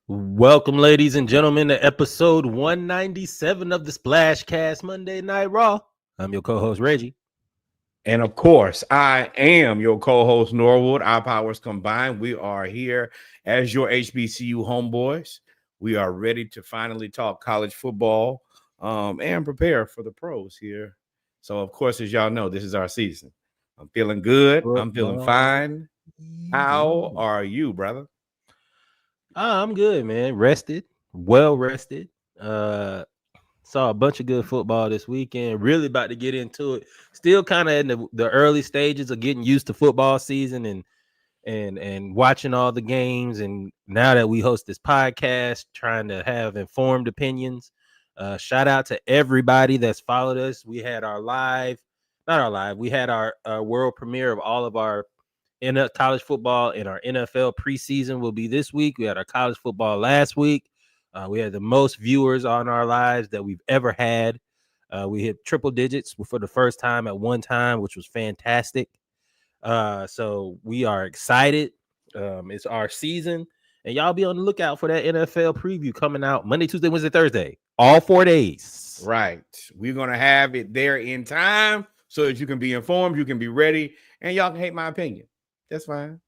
Welcome, ladies and gentlemen, to episode 197 of the Splashcast Monday Night Raw. I'm your co-host, Reggie. And of course, I am your co-host, Norwood. Our powers combined. We are here as your HBCU homeboys. We are ready to finally talk college football and prepare for the pros here. So, of course, as y'all know, this is our season. I'm feeling good. I'm feeling fine. How are you, brother? I'm good, man. Rested, well rested. Saw a bunch of good football this weekend. Really about to get into it. Still kind of in the early stages of getting used to football season and watching all the games. And now that we host this podcast, trying to have informed opinions. Shout out to everybody that's followed us. We had our we had our world premiere of all of our college football, and our NFL preseason will be this week. We had our college football last week. We had the most viewers on our lives that we've ever had. We hit triple digits for the first time at one time, which was fantastic. So we are excited. It's our season, and y'all be on the lookout for that NFL preview coming out Monday, Tuesday, Wednesday, Thursday, all 4 days. Right. We're going to have it there in time so that you can be informed, you can be ready, and y'all can hate my opinion. That's fine.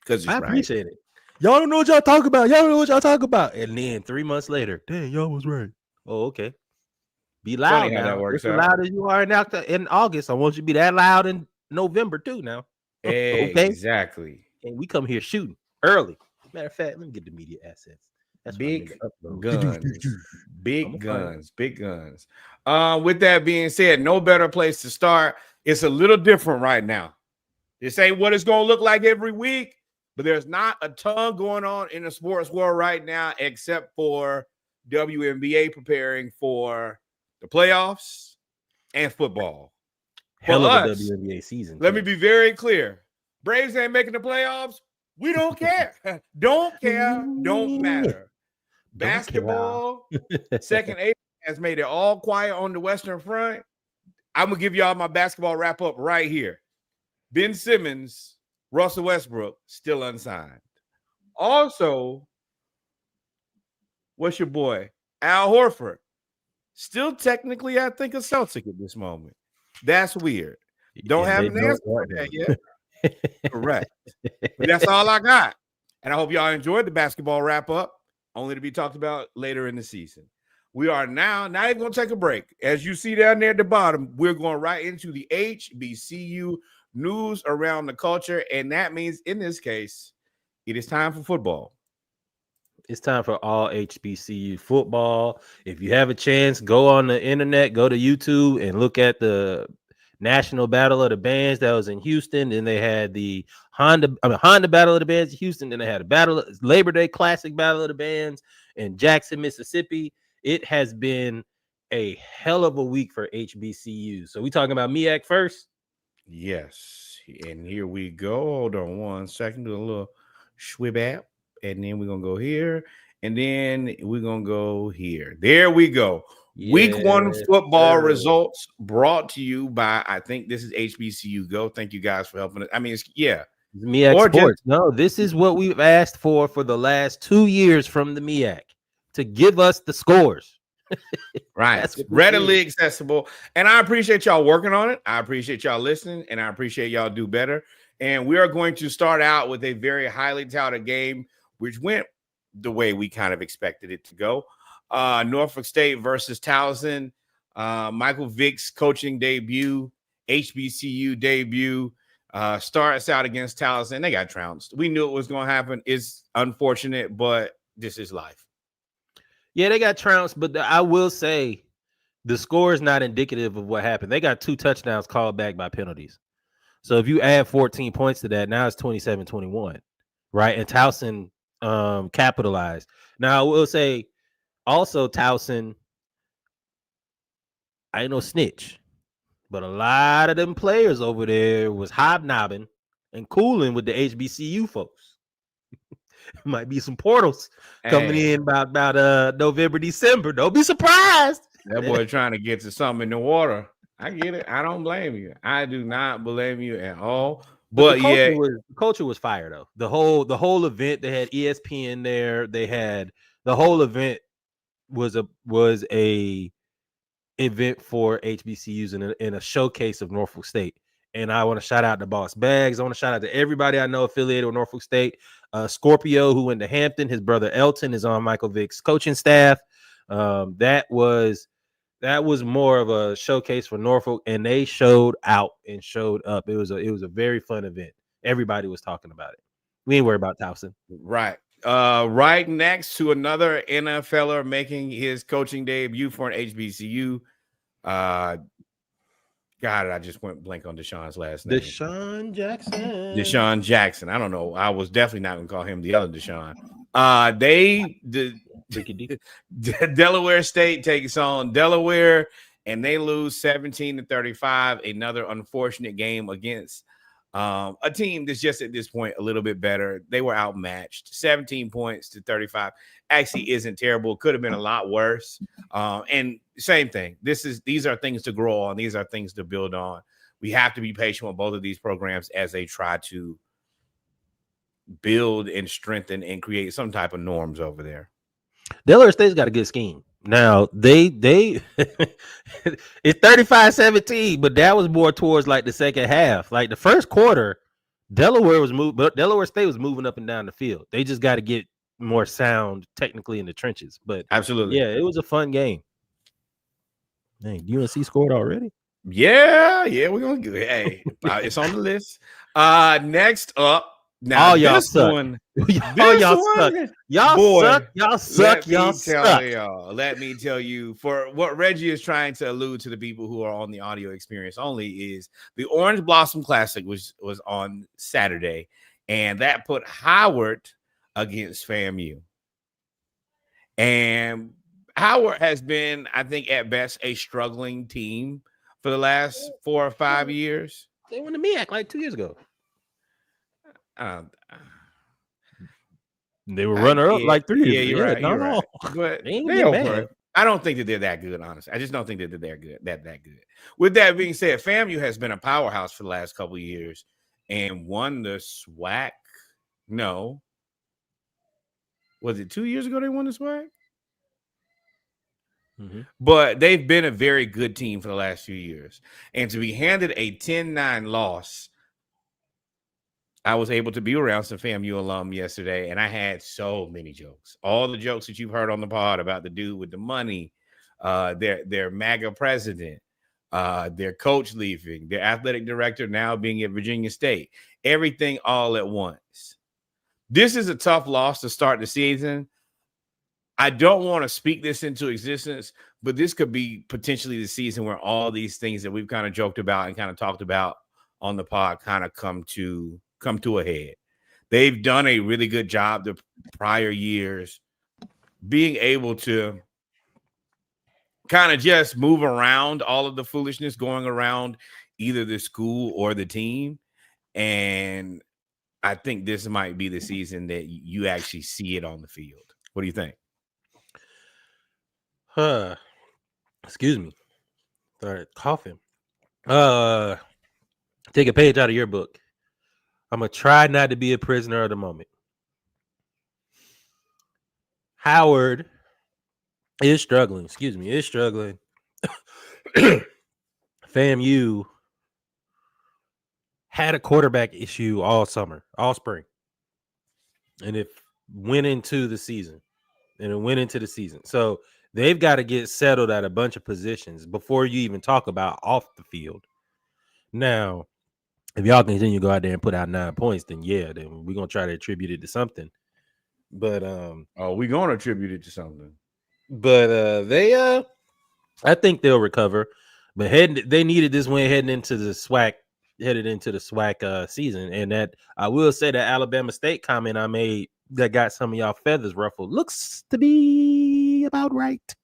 Because I appreciate it. Y'all don't know what y'all talk about. Y'all don't know what y'all talk about. And then 3 months later, dang, y'all was right. Oh, okay. Be loud now. That works as loud as you are in August. I want you to be that loud in November too now. Okay? Exactly. And we come here shooting early. Matter of fact, let me get the media assets. That's big guns. Big guns. Big guns. With that being said, no better place to start. It's a little different right now. This ain't what it's going to look like every week, but there's not a ton going on in the sports world right now except for WNBA preparing for the playoffs and football. Hell of a WNBA season. Let me be very clear. Braves ain't making the playoffs. We don't care. Don't care. Don't matter. Basketball, second April has made it all quiet on the Western Front. I'm going to give y'all my basketball wrap up right here. Ben Simmons, Russell Westbrook, still unsigned. Also, what's your boy? Al Horford. Still technically, I think, a Celtic at this moment. That's weird. Don't have an answer for that yet. Correct. But that's all I got. And I hope y'all enjoyed the basketball wrap-up, only to be talked about later in the season. We are now not even going to take a break. As you see down there at the bottom, we're going right into the HBCU news around the culture, and that means in this case it is time for football. It's time for all HBCU football. If you have a chance, go on the internet, go to YouTube and look at the National Battle of the Bands that was in Houston. Then they had the Honda Battle of the Bands in Houston. Then they had a Labor Day Classic Battle of the Bands in Jackson, Mississippi. It has been a hell of a week for HBCU. So we talking about MEAC first? Yes, and here we go. Hold on 1 second. Do a little swib app, and then we're gonna go here, and then we're gonna go here. There we go. Yes, Week 1 football results brought to you by, I think this is HBCU Go. Thank you guys for helping us. I mean, it's MEAC Sports. No, this is what we've asked for the last 2 years from the MEAC, to give us the scores. Right. That's readily accessible. And I appreciate y'all working on it. I appreciate y'all listening, and I appreciate y'all do better. And we are going to start out with a very highly touted game, which went the way we kind of expected it to go. Norfolk State versus Towson. Michael Vick's coaching debut, HBCU debut, starts out against Towson. They got trounced. We knew it was going to happen. It's unfortunate, but this is life. Yeah, they got trounced, but I will say the score is not indicative of what happened. They got 2 touchdowns called back by penalties. So if you add 14 points to that, now it's 27-21, right? And Towson capitalized. Now, I will say also Towson, I ain't no snitch, but a lot of them players over there was hobnobbing and cooling with the HBCU folks. Might be some portals coming in about November, December. Don't be surprised. That boy trying to get to something in the water. I get it. I don't blame you. I do not blame you at all. But the culture was fire though. The whole event, they had ESPN there. They had the whole event was a event for HBCUs in a showcase of Norfolk State. And I want to shout out to Boss Bags. I want to shout out to everybody I know affiliated with Norfolk State. Scorpio, who went to Hampton, his brother Elton is on Michael Vick's coaching staff. That was more of a showcase for Norfolk, and they showed out and showed up. It was a very fun event. Everybody was talking about it. We ain't worried about Towson. Right. Right next to another NFLer making his coaching debut for an HBCU. God, I just went blank on Deshaun's last name. Deshaun Jackson. Deshaun Jackson. I don't know. I was definitely not going to call him the other Deshaun. Delaware State takes on Delaware, and they lose 17-35. Another unfortunate game against a team that's just at this point a little bit better. They were outmatched. 17 points to 35 actually isn't terrible. Could have been a lot worse. And same thing. These are things to grow on. These are things to build on. We have to be patient with both of these programs as they try to build and strengthen and create some type of norms over there. Delaware State's got a good scheme. Now they it's 35-17, but that was more towards like the second half. Like the first quarter, Delaware State was moving up and down the field. They just got to get more sound technically in the trenches. But absolutely, yeah, it was a fun game. Dang, UNC scored already? Yeah, we're gonna get it. Hey, it's on the list. Next up. Now, y'all suck. Y'all suck. Y'all suck. Let me tell you, for what Reggie is trying to allude to the people who are on the audio experience only is the Orange Blossom Classic, which was on Saturday, and that put Howard against FAMU. And Howard has been, I think, at best, a struggling team for the last 4 or 5 years. They won the MEAC like 2 years ago. They were runner up like 3 years ago. You're right. You're right. But they I don't think that they're that good, honestly. I just don't think that they're good. That good. With that being said, FAMU has been a powerhouse for the last couple of years and won the SWAC. No. Was it 2 years ago they won the SWAC? Mm-hmm. But they've been a very good team for the last few years. And to be handed a 10-9 loss, I was able to be around some FAMU alum yesterday, and I had so many jokes. All the jokes that you've heard on the pod about the dude with the money, their MAGA president, their coach leaving, their athletic director now being at Virginia State, everything all at once. This is a tough loss to start the season. I don't want to speak this into existence, but this could be potentially the season where all these things that we've kind of joked about and kind of talked about on the pod kind of come to a head. They've done a really good job the prior years being able to kind of just move around all of the foolishness going around either the school or the team. And I think this might be the season that you actually see it on the field. What do you think? Excuse me. Started coughing. Take a page out of your book. I'm going to try not to be a prisoner of the moment. Howard is struggling. FAMU had a quarterback issue all spring. And it went into the season. So they've got to get settled at a bunch of positions before you even talk about off the field. Now, if y'all continue to go out there and put out 9 points, then we're gonna try to attribute it to something. But we're gonna attribute it to something. But I think they'll recover. But they needed this win heading into the SWAC season. And that I will say that Alabama State comment I made that got some of y'all feathers ruffled looks to be about right.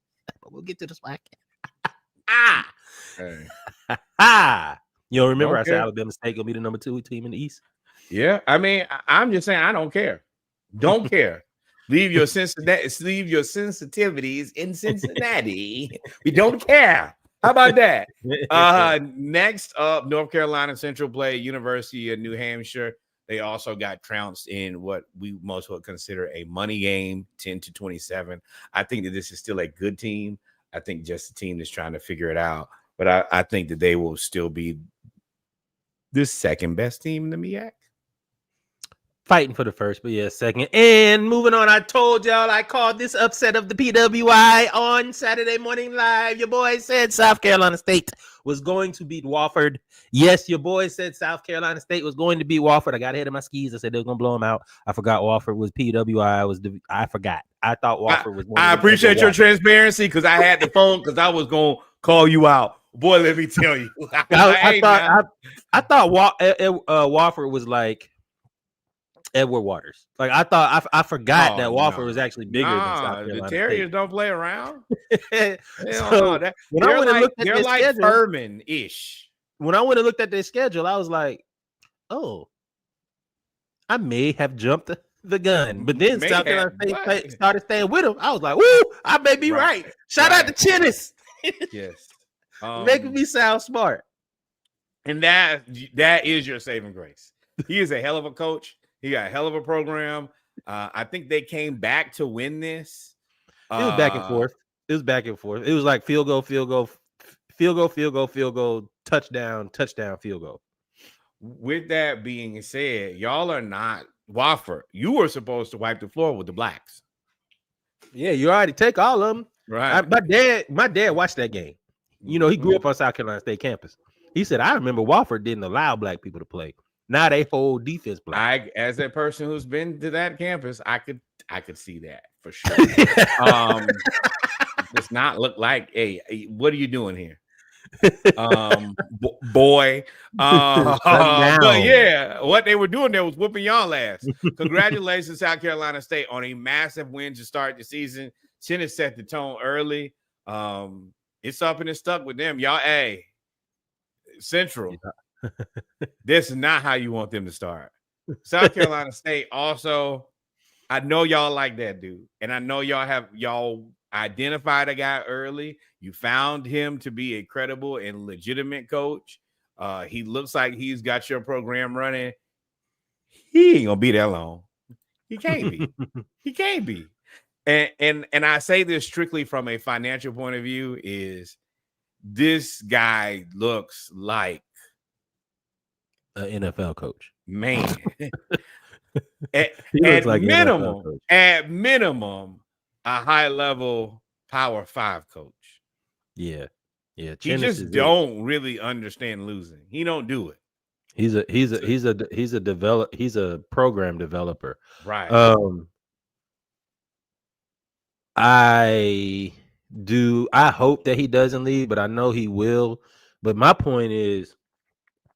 But we'll get to the SWAC. You don't remember I said Alabama State gonna be the number 2 team in the East? Yeah, I mean, I'm just saying I don't care. Don't care. Leave your sensitivities in Cincinnati. We don't care. How about that? Next up, North Carolina Central play University of New Hampshire. They also got trounced in what we most would consider a money game, 10-27. I think that this is still a good team. I think just a team that's trying to figure it out. But I think that they will still be the second best team in the MEAC. Fighting for the first, but yeah, second. And moving on, I told y'all I called this upset of the PWI on Saturday Morning Live. Your boy said South Carolina State was going to beat Wofford. Yes, your boy said South Carolina State was going to beat Wofford. I got ahead of my skis. I said they were going to blow them out. I forgot Wofford was PWI. I forgot. I thought Wofford was. I appreciate your transparency because I had the phone because I was going to call you out. Boy, let me tell you. I thought Wofford was like Edward Waters. Like I thought, I forgot that Wofford was actually bigger than South Carolina. The Terriers don't play around. So when I went and looked at their schedule, Furman-ish. When I went and looked at their schedule, I was like, "Oh, I may have jumped the gun." But then South Carolina State started staying with them. I was like, "Woo, I may be right." Shout out to Chinnis. Yes, making me sound smart. And that is your saving grace. He is a hell of a coach. He got a hell of a program. I think they came back to win this. It was back and forth. It was back and forth. It was like field goal, touchdown, field goal. With that being said, y'all are not Wofford. You were supposed to wipe the floor with the Blacks. Yeah, you already take all of them. Right. My dad watched that game. You know, he grew up on South Carolina State campus. He said, I remember Wofford didn't allow black people to play. Now they hold defense black. As a person who's been to that campus, I could see that for sure. Does not look like, hey, what are you doing here? Boy. But yeah, what they were doing there was whooping y'all ass. Congratulations, South Carolina State, on a massive win to start the season. Chinnis set the tone early. It's up and it's stuck with them. Y'all, hey, Central. This is not how you want them to start. South Carolina State also, I know y'all like that dude. And I know y'all identified a guy early. You found him to be a credible and legitimate coach. He looks like he's got your program running. He ain't gonna be that long. He can't be. He can't be. And I say this strictly from a financial point of view, is this guy looks like an NFL coach. Man. at minimum, a high level Power 5 coach. Yeah. He just don't really understand losing. He don't do it. He's a program developer. Right. I hope that he doesn't leave, but I know he will. But my point is,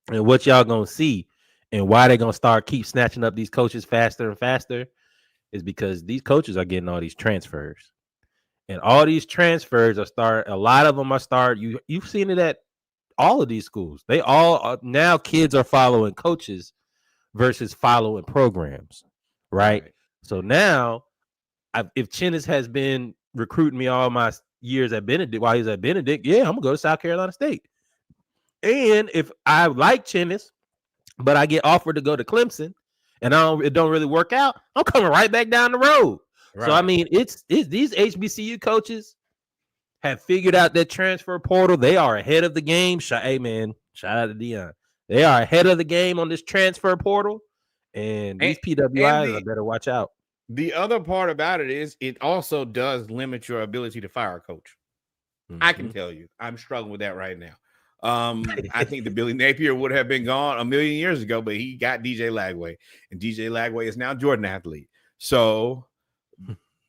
and what y'all gonna see and why they're gonna keep snatching up these coaches faster and faster is because these coaches are getting all these transfers. And all these transfers a lot of them are you've seen it at all of these schools. They all are, now kids are following coaches versus following programs, right? So now, if Chinnis has been recruiting me all my years at Benedict, while he's at Benedict, yeah, I'm gonna go to South Carolina State. And if I like Chinnis, but I get offered to go to Clemson, and it don't really work out, I'm coming right back down the road. Right. So I mean, it's these HBCU coaches have figured out that transfer portal. They are ahead of the game. Hey man, shout out to Dion. They are ahead of the game on this transfer portal, and these PWIs better watch out. The other part about it is it also does limit your ability to fire a coach. Mm-hmm. I can tell you, I'm struggling with that right now. I think the Billy Napier would have been gone a million years ago, but he got DJ Lagway, and DJ Lagway is now Jordan athlete. So,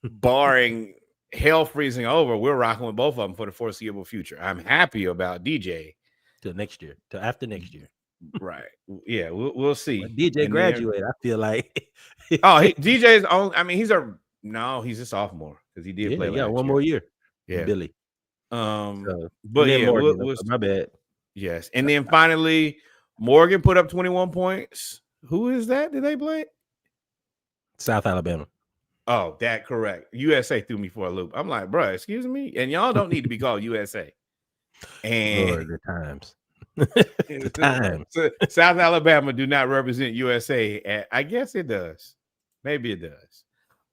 barring hell freezing over, we're rocking with both of them for the foreseeable future. I'm happy about DJ till after next year. Right. Yeah, we'll see. When DJ graduate, I feel like DJ's on. I mean, he's a sophomore because he did play. Yeah, one more year. Yeah, Billy. But yeah, my bad. Yes, and then finally, Morgan put up 21 points. Who is that? Did they play? South Alabama. Oh, that correct. USA threw me for a loop. I'm like, bro, excuse me, and y'all don't need to be called USA. And Lord, the times. The times. So South Alabama do not represent USA. I guess it does. Maybe it does.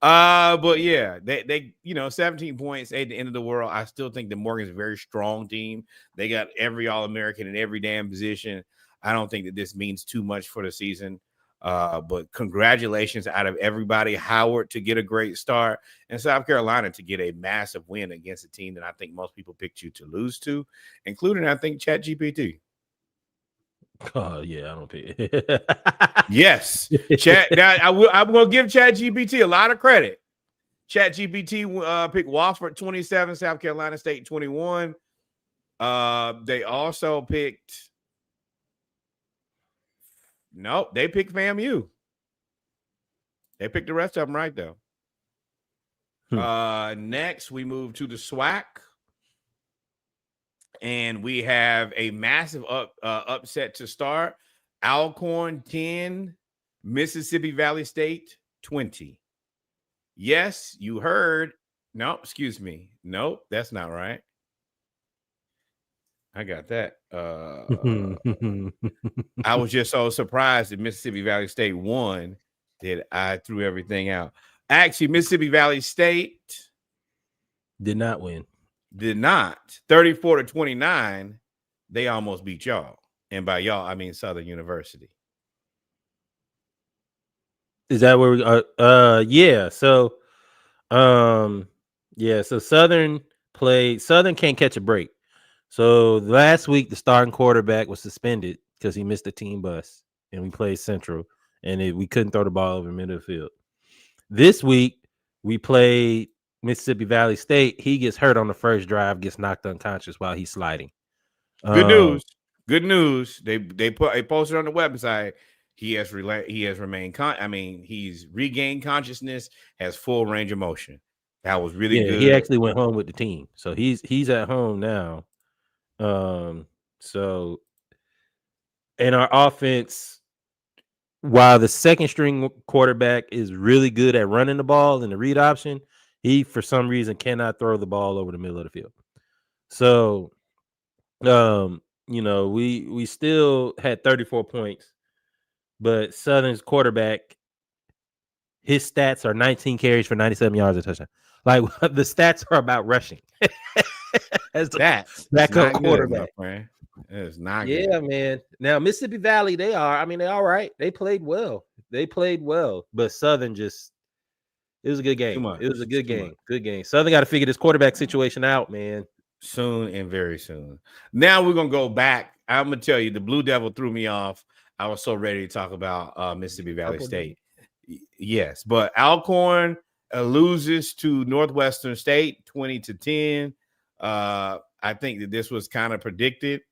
But yeah, they 17 points at the end of the world. I still think the Morgan's a very strong team. They got every All-American in every damn position. I don't think that this means too much for the season. But congratulations out of everybody. Howard to get a great start, and South Carolina to get a massive win against a team that I think most people picked you to lose to, including, I think, ChatGPT. Oh yeah, I don't pay. Yes, Chat. Now I'm going to give ChatGPT a lot of credit. ChatGPT picked Wofford 27, South Carolina State 21. They also picked. Nope, they picked FAMU. They picked the rest of them right though. Next, we move to the SWAC. And we have a massive upset to start. Alcorn 10, Mississippi Valley State 20. Yes, you heard. No, excuse me. Nope, that's not right. I got that. I was just so surprised that Mississippi Valley State won that I threw everything out. Actually, Mississippi Valley State did not win. Did not. 34-29. They almost beat y'all. And by y'all, I mean Southern University. Is that where we are? Yeah. So so Southern can't catch a break. So last week the starting quarterback was suspended because he missed the team bus, and we played Central, and we couldn't throw the ball over the middle of the field. This week we played Mississippi Valley State. He gets hurt on the first drive, gets knocked unconscious while he's sliding. Good news. Good news. They posted on the website. He's regained consciousness, has full range of motion. That was really good. He actually went home with the team, so he's at home now. So in our offense, while the second string quarterback is really good at running the ball in the read option, he for some reason cannot throw the ball over the middle of the field. So, we still had 34 points, but Southern's quarterback, his stats are 19 carries for 97 yards a touchdown. Like the stats are about rushing. As that quarterback, man. It's not good. Yeah, man. Now Mississippi Valley, they're all right. They played well. But Southern it was a good game. It was a good game. Good game. Southern got to figure this quarterback situation out, man. Soon and very soon. Now we're gonna go back. I'm gonna tell you, the Blue Devil threw me off. I was so ready to talk about Mississippi Valley State. Yes, but Alcorn loses to Northwestern State 20-10. I think that this was kind of predicted.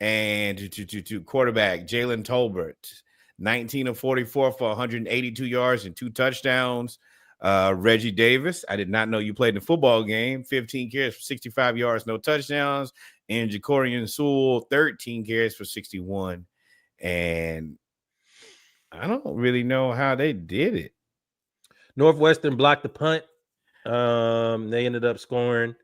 And to quarterback Jalen Tolbert, 19 of 44 for 182 yards and 2 touchdowns. Reggie Davis, I did not know you played in the football game. 15 carries for 65 yards, no touchdowns. And Jacorian Sewell, 13 carries for 61. And I don't really know how they did it. Northwestern blocked the punt. They ended up scoring.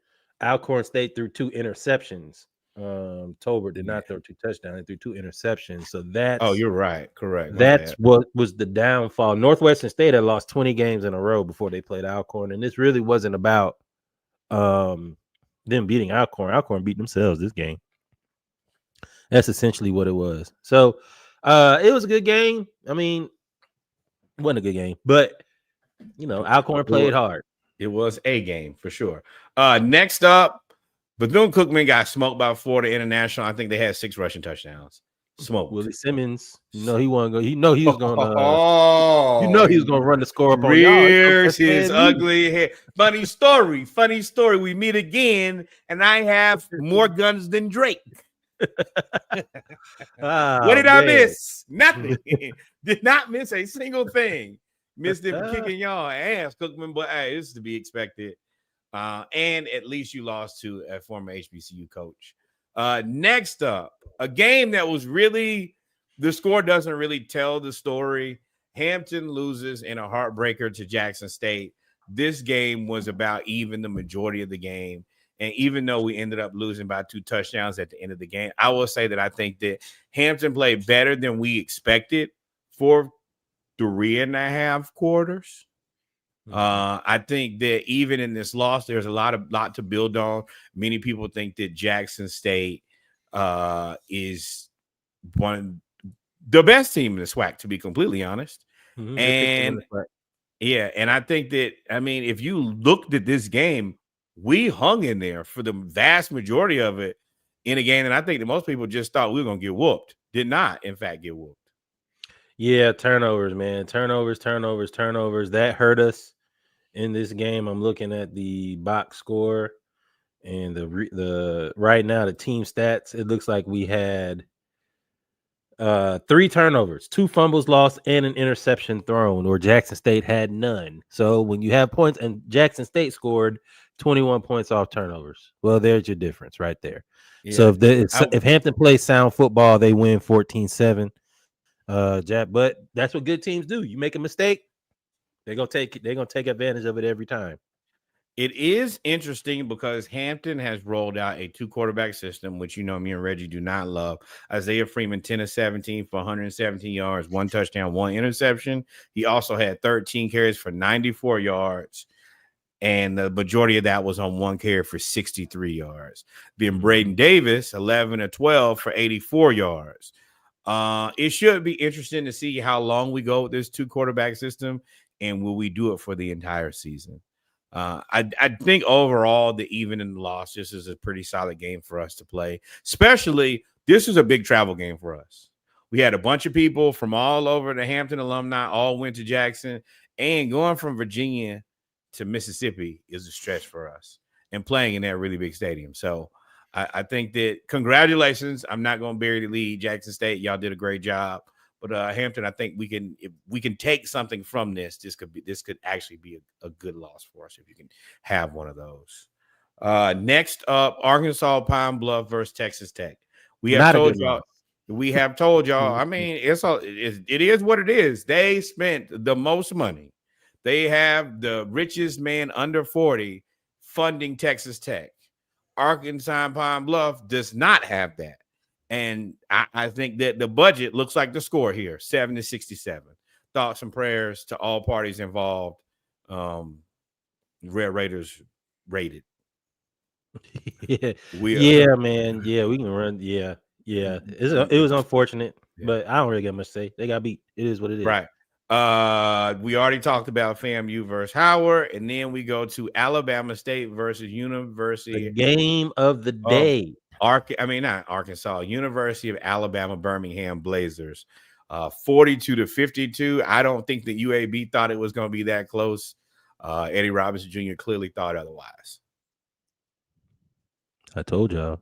Alcorn State threw 2 interceptions. Tolbert did not throw 2 touchdowns. They threw 2 interceptions. So that's you're right. Correct. That's what was the downfall. Northwestern State had lost 20 games in a row before they played Alcorn, and this really wasn't about them beating Alcorn. Alcorn beat themselves this game. That's essentially what it was. So it was a good game. I mean, it wasn't a good game, but Alcorn played hard. It was a game for sure. Next up, Bethune-Cookman got smoked by Florida International. I think they had 6 rushing touchdowns. Smoked. Willie Simmons, he wasn't going. He was going to. He was going to run the score up on y'all. Rears his ugly head. Funny story. We meet again, and I have more guns than Drake. What did I miss? Nothing. Did not miss a single thing. Missed them kicking y'all ass, Cookman. But hey, this is to be expected. And at least you lost to a former HBCU coach. Next up, a game that was really, the score doesn't really tell the story. Hampton loses in a heartbreaker to Jackson State. This game was about even the majority of the game. And even though we ended up losing by 2 touchdowns at the end of the game, I will say that I think that Hampton played better than we expected for 3.5 quarters. I think that even in this loss, there's a lot to build on. Many people think that Jackson State is the best team in the SWAC, to be completely honest. And yeah, and I think that, I mean, if you looked at this game, we hung in there for the vast majority of it in a game, and I think that most people just thought we were going to get whooped. Did not, in fact, get whooped. Yeah, turnovers, man. Turnovers. That hurt us in this game. I'm looking at the box score and the right now the team stats. It looks like we had 3 turnovers, 2 fumbles lost, and an interception thrown, or Jackson State had none. So when you have points, and Jackson State scored 21 points off turnovers, well, there's your difference right there. Yeah. So if Hampton plays sound football, they win 14-7. But that's what good teams do. You make a mistake, they're gonna take advantage of it every time. It is interesting because Hampton has rolled out a 2-quarterback system, which, you know, me and Reggie do not love. Isaiah Freeman, 10 of 17 for 117 yards, 1 touchdown, 1 interception. He also had 13 carries for 94 yards, and the majority of that was on 1 carry for 63 yards. Then Braden Davis, 11 of 12 for 84 yards. It should be interesting to see how long we go with this 2-quarterback system, and will we do it for the entire season? I think overall, the even and the loss, this is a pretty solid game for us to play. Especially, this is a big travel game for us. We had a bunch of people from all over the Hampton alumni all went to Jackson, and going from Virginia to Mississippi is a stretch for us, and playing in that really big stadium. So I think that congratulations. I'm not going to bury the lead. Jackson State, y'all did a great job. But Hampton, I think if we can take something from this. This could actually be a good loss for us if you can have one of those. Next up, Arkansas Pine Bluff versus Texas Tech. We have told y'all. I mean, it is what it is. They spent the most money. They have the richest man under 40 funding Texas Tech. Arkansas Pine Bluff does not have that. And I think that the budget looks like the score here, 70-67. Thoughts and prayers to all parties involved. Red Raiders rated. Man. Yeah, we can run. Yeah. It was unfortunate, but I don't really got much to say. They got beat. It is what it is. Right. We already talked about FAMU versus Howard, and then we go to Alabama State versus University. The game of the day. Not Arkansas, University of Alabama Birmingham Blazers, 42-52. I don't think that UAB thought it was going to be that close. Eddie Robinson Jr. clearly thought otherwise. I told y'all.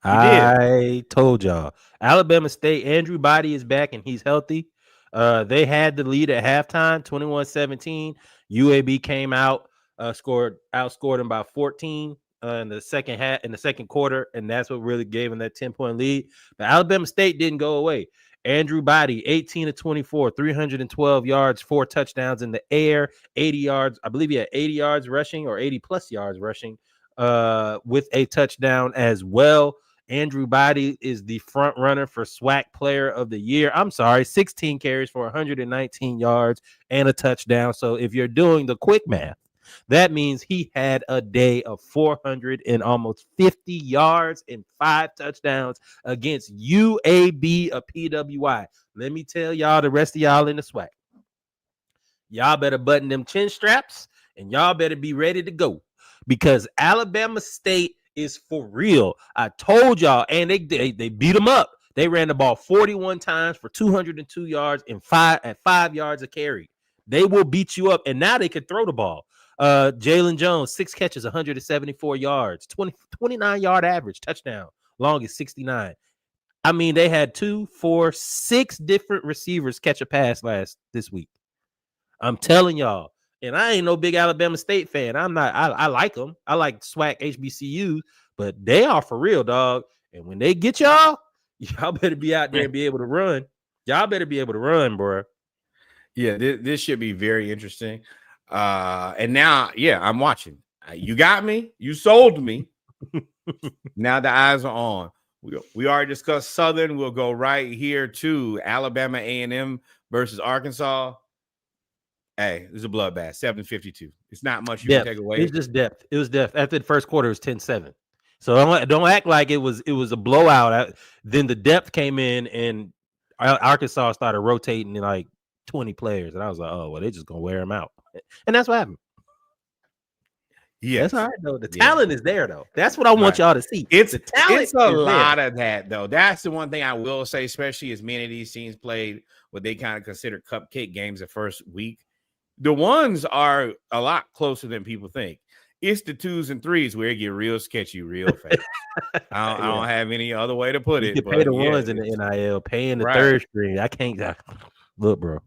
I told y'all. Alabama State, Andrew Body is back and he's healthy. They had the lead at halftime, 21-17. UAB came out, outscored them by 14 in the second quarter, and that's what really gave them that 10-point lead. But Alabama State didn't go away. Andrew Body, 18-24, 312 yards, 4 touchdowns in the air, 80 yards. I believe he had 80 yards rushing or 80 plus yards rushing with a touchdown as well. Andrew Body is the front runner for SWAC Player of the Year. 16 carries for 119 yards and a touchdown. So if you're doing the quick math, that means he had a day of 400 and almost 50 yards and 5 touchdowns against UAB, a PWI. Let me tell y'all, the rest of y'all in the SWAC, y'all better button them chin straps and y'all better be ready to go, because Alabama State is for real. I told y'all, and they beat them up. They ran the ball 41 times for 202 yards and 5 yards a carry. They will beat you up, and now they can throw the ball. Jalen Jones, 6 catches, 174 yards, 29-yard average, touchdown, longest 69. I mean, they had 2, 4, 6 different receivers catch a pass this week. I'm telling y'all. And I ain't no big Alabama State fan. I'm not. I like them. I like SWAC HBCU, but they are for real, dog. And when they get y'all better be out there and be able to run. Y'all better be able to run, bro. Yeah, this should be very interesting. And now, I'm watching. You got me. You sold me. Now the eyes are on. We already discussed Southern. We'll go right here to Alabama A&M versus Arkansas. Hey, this is a bloodbath. 7:52. It's not much you can take away. It's just depth. It was depth. After the first quarter, it was 10-7. So don't act like it was a blowout. Then the depth came in, and Arkansas started rotating in like 20 players, and I was like, oh well, they're just gonna wear them out, and that's what happened. Yes. That's all right though. The talent is there though. That's what I want y'all to see. It's the talent. It's a lot of that though. That's the one thing I will say, especially as many of these teams played what they kind of consider cupcake games the first week. The ones are a lot closer than people think. It's the 2s and 3s where it get real sketchy real fast. I don't have any other way to put it. You can pay the ones in the NIL, paying the third string. I can't look, bro.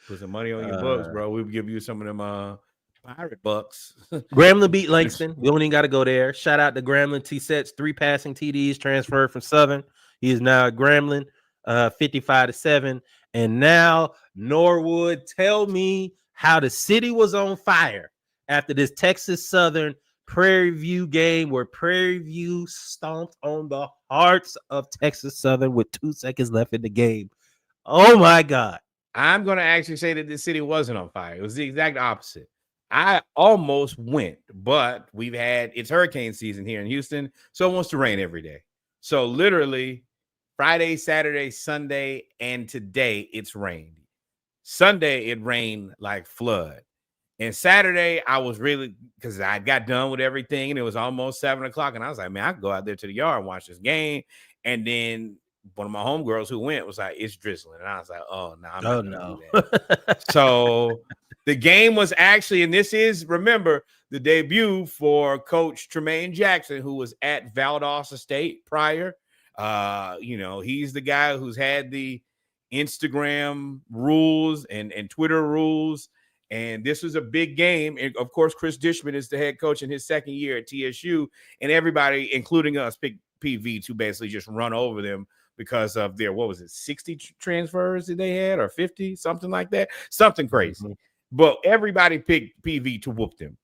Put some money on your books, bro. We'll give you some of them Pirate Bucs. Grambling beat Langston. We don't even got to go there. Shout out to Grambling. T-Sets, 3 passing TDs transferred from Southern. He is now at Grambling, 55-7. And now Norwood, tell me how the city was on fire after this Texas Southern Prairie View game where Prairie View stomped on the hearts of Texas Southern with 2 seconds left in the game. Oh, my God. I'm going to actually say that the city wasn't on fire. It was the exact opposite. I almost went, but it's hurricane season here in Houston, so it wants to rain every day. So literally Friday, Saturday, Sunday, and today it's rained. Sunday it rained like flood. And Saturday I was really, because I got done with everything and it was almost 7 o'clock, and I was like, man, I can go out there to the yard and watch this game. And then one of my homegirls who went was like, it's drizzling. And I was like, oh, no, I'm not gonna do that. So the game was actually, and this is, remember, the debut for Coach Tremaine Jackson, who was at Valdosta State prior. He's the guy who's had the Instagram rules and Twitter rules. And this was a big game. And of course, Chris Dishman is the head coach in his second year at TSU. And everybody, including us, picked PV to basically just run over them because of their, 60 transfers that they had, or 50, something like that, something crazy. Mm-hmm. But everybody picked PV to whoop them.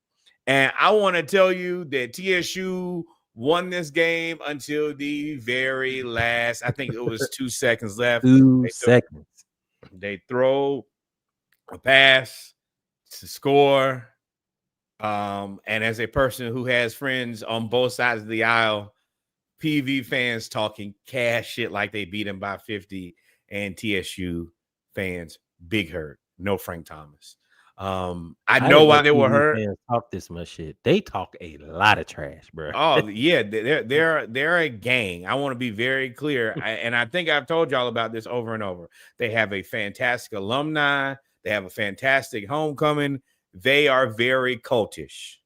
And I want to tell you that TSU won this game until the very last, I think it was 2 seconds left. 2 seconds. They throw a pass to score. And as a person who has friends on both sides of the aisle, PV fans talking cash shit like they beat him by 50, and TSU fans big hurt. No Frank Thomas. I know why they were hurt. Talk this much shit. They talk a lot of trash, bro. Oh yeah, they're a gang. I want to be very clear, and I think I've told y'all about this over and over. They have a fantastic alumni. They have a fantastic homecoming. They are very cultish.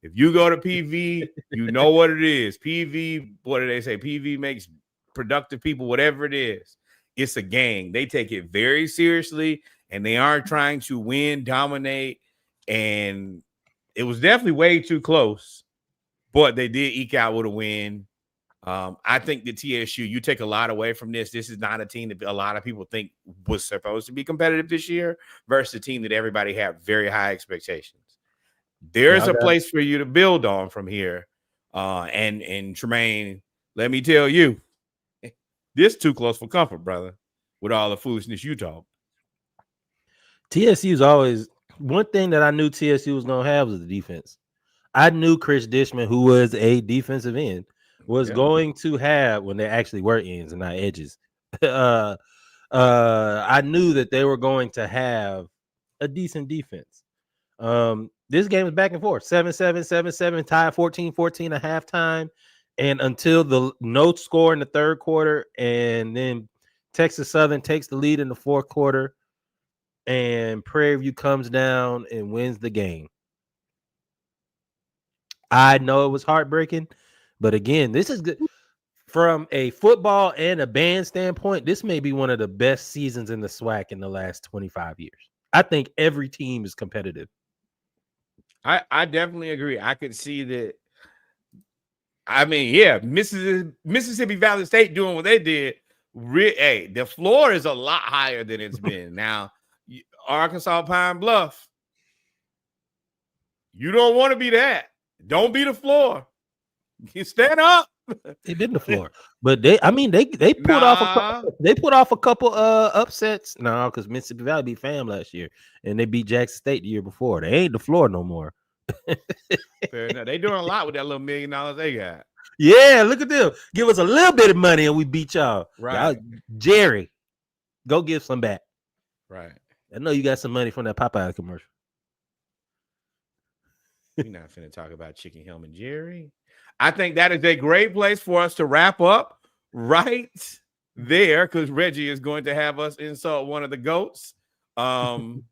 If you go to PV, you know what it is. PV, what do they say? PV makes productive people, whatever it is. It's a gang. They take it very seriously, and they aren't trying to win, dominate. And it was definitely way too close, but they did eke out with a win. I think the TSU, you take a lot away from this. This is not a team that a lot of people think was supposed to be competitive this year versus a team that everybody had very high expectations. There's a place for you to build on from here. And Tremaine, let me tell you, this too close for comfort, brother, with all the foolishness you talk. TSU's always, one thing that I knew TSU was going to have was the defense. I knew Chris Dishman, who was a defensive end, was going to have, when they actually were ends and not edges, I knew that they were going to have a decent defense. This game was back and forth, 7-7, 7-7, tied 14-14 at halftime, and until the no score in the third quarter, and then Texas Southern takes the lead in the fourth quarter, and Prairie View comes down and wins the game. I know it was heartbreaking, but again, this is good. From a football and a band standpoint, this may be one of the best seasons in the SWAC in the last 25 years. I think every team is competitive. I definitely agree. I could see that. I mean, yeah, Mississippi Valley State doing what they did. Hey, the floor is a lot higher than it's been. Now, Arkansas Pine Bluff, You don't want to be that. Don't be the floor. You stand up. They've been the floor, but they pulled off a couple upsets. No, because Mississippi Valley beat Fam last year, and they beat Jackson State the year before. They ain't the floor no more. Fair enough. They doing a lot with that little $1 million they got. Yeah, look at them. Give us a little bit of money and we beat y'all. Right, Jerry, go give some back. Right. I know you got some money from that Popeye commercial. We're not finna talk about Chicken Helm and Jerry. I think that is a great place for us to wrap up right there, because Reggie is going to have us insult one of the GOATs, who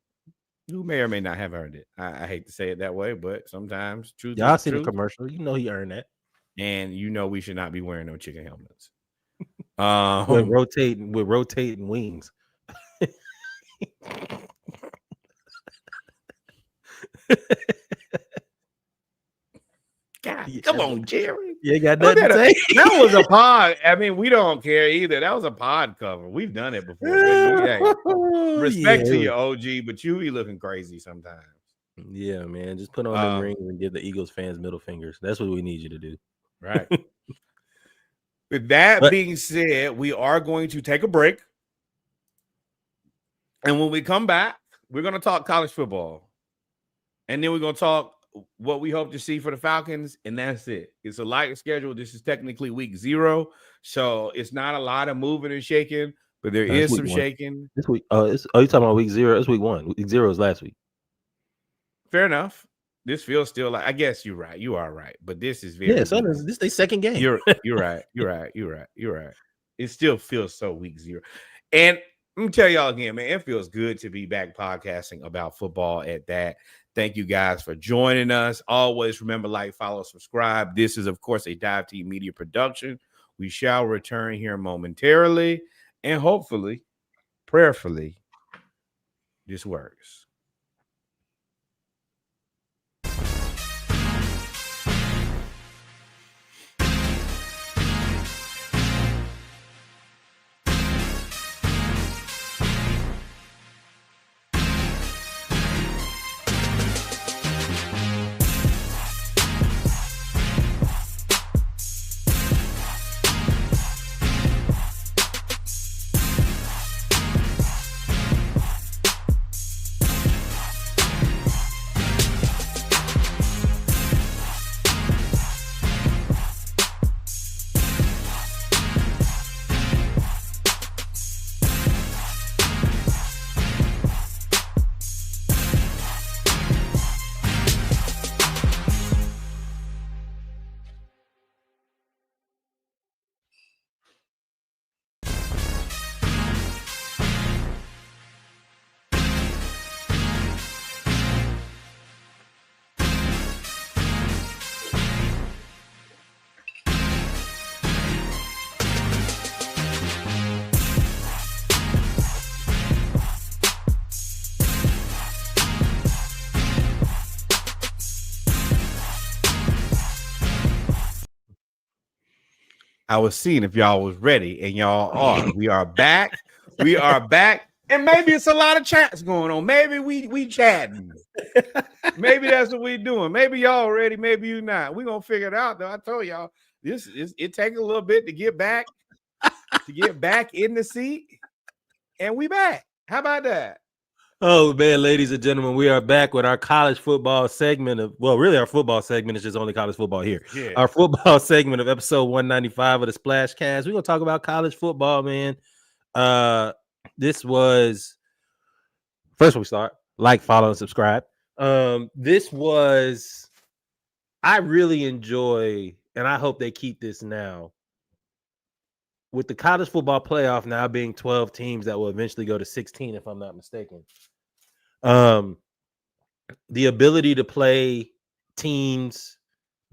may or may not have earned it. I hate to say it that way, but sometimes truth. Y'all seen the commercial? You know he earned that, and you know we should not be wearing no chicken helmets. with rotating wings. God, come on, Jerry. You ain't got nothing to say. That was a pod. I mean, we don't care either. That was a pod cover. We've done it before. Respect to your OG, but you be looking crazy sometimes. Yeah, man. Just put on them rings and give the Eagles fans middle fingers. That's what we need you to do. Right. With that being said, we are going to take a break. And when we come back, we're going to talk college football. And then we're going to talk what we hope to see for the Falcons, and that's it. It's a light schedule. This is technically week 0, so it's not a lot of moving and shaking, but there is some shaking. This week, you talking about week 0? It's week 1. Week 0 is last week. Fair enough. This feels still like, I guess you're right. You are right, but this is very. Yeah, so this is their second game. You're right. You're right. It still feels so week 0, and let me tell y'all again, man, it feels good to be back podcasting about football at that. Thank you guys for joining us. Always remember, like, follow, subscribe. This is, of course, a Dive Team Media production. We shall return here momentarily, and hopefully, prayerfully, this works. I was seeing if y'all was ready, and y'all are. We are back. We are back. And maybe it's a lot of chats going on. Maybe we chatting. Maybe that's what we doing. Maybe y'all ready. Maybe you not. We're gonna figure it out, though. I told y'all it takes a little bit to get back in the seat. And we back. How about that? Oh, man, ladies and gentlemen, we are back with our college football segment of, well, really our football segment is just only college football here. Yeah. Our football segment of episode 195 of the Splash Cast. We're going to talk about college football, man. This was, first we start, like, follow, and subscribe. This was, I really enjoy, and I hope they keep this now, with the college football playoff now being 12 teams that will eventually go to 16, if I'm not mistaken. The ability to play teams,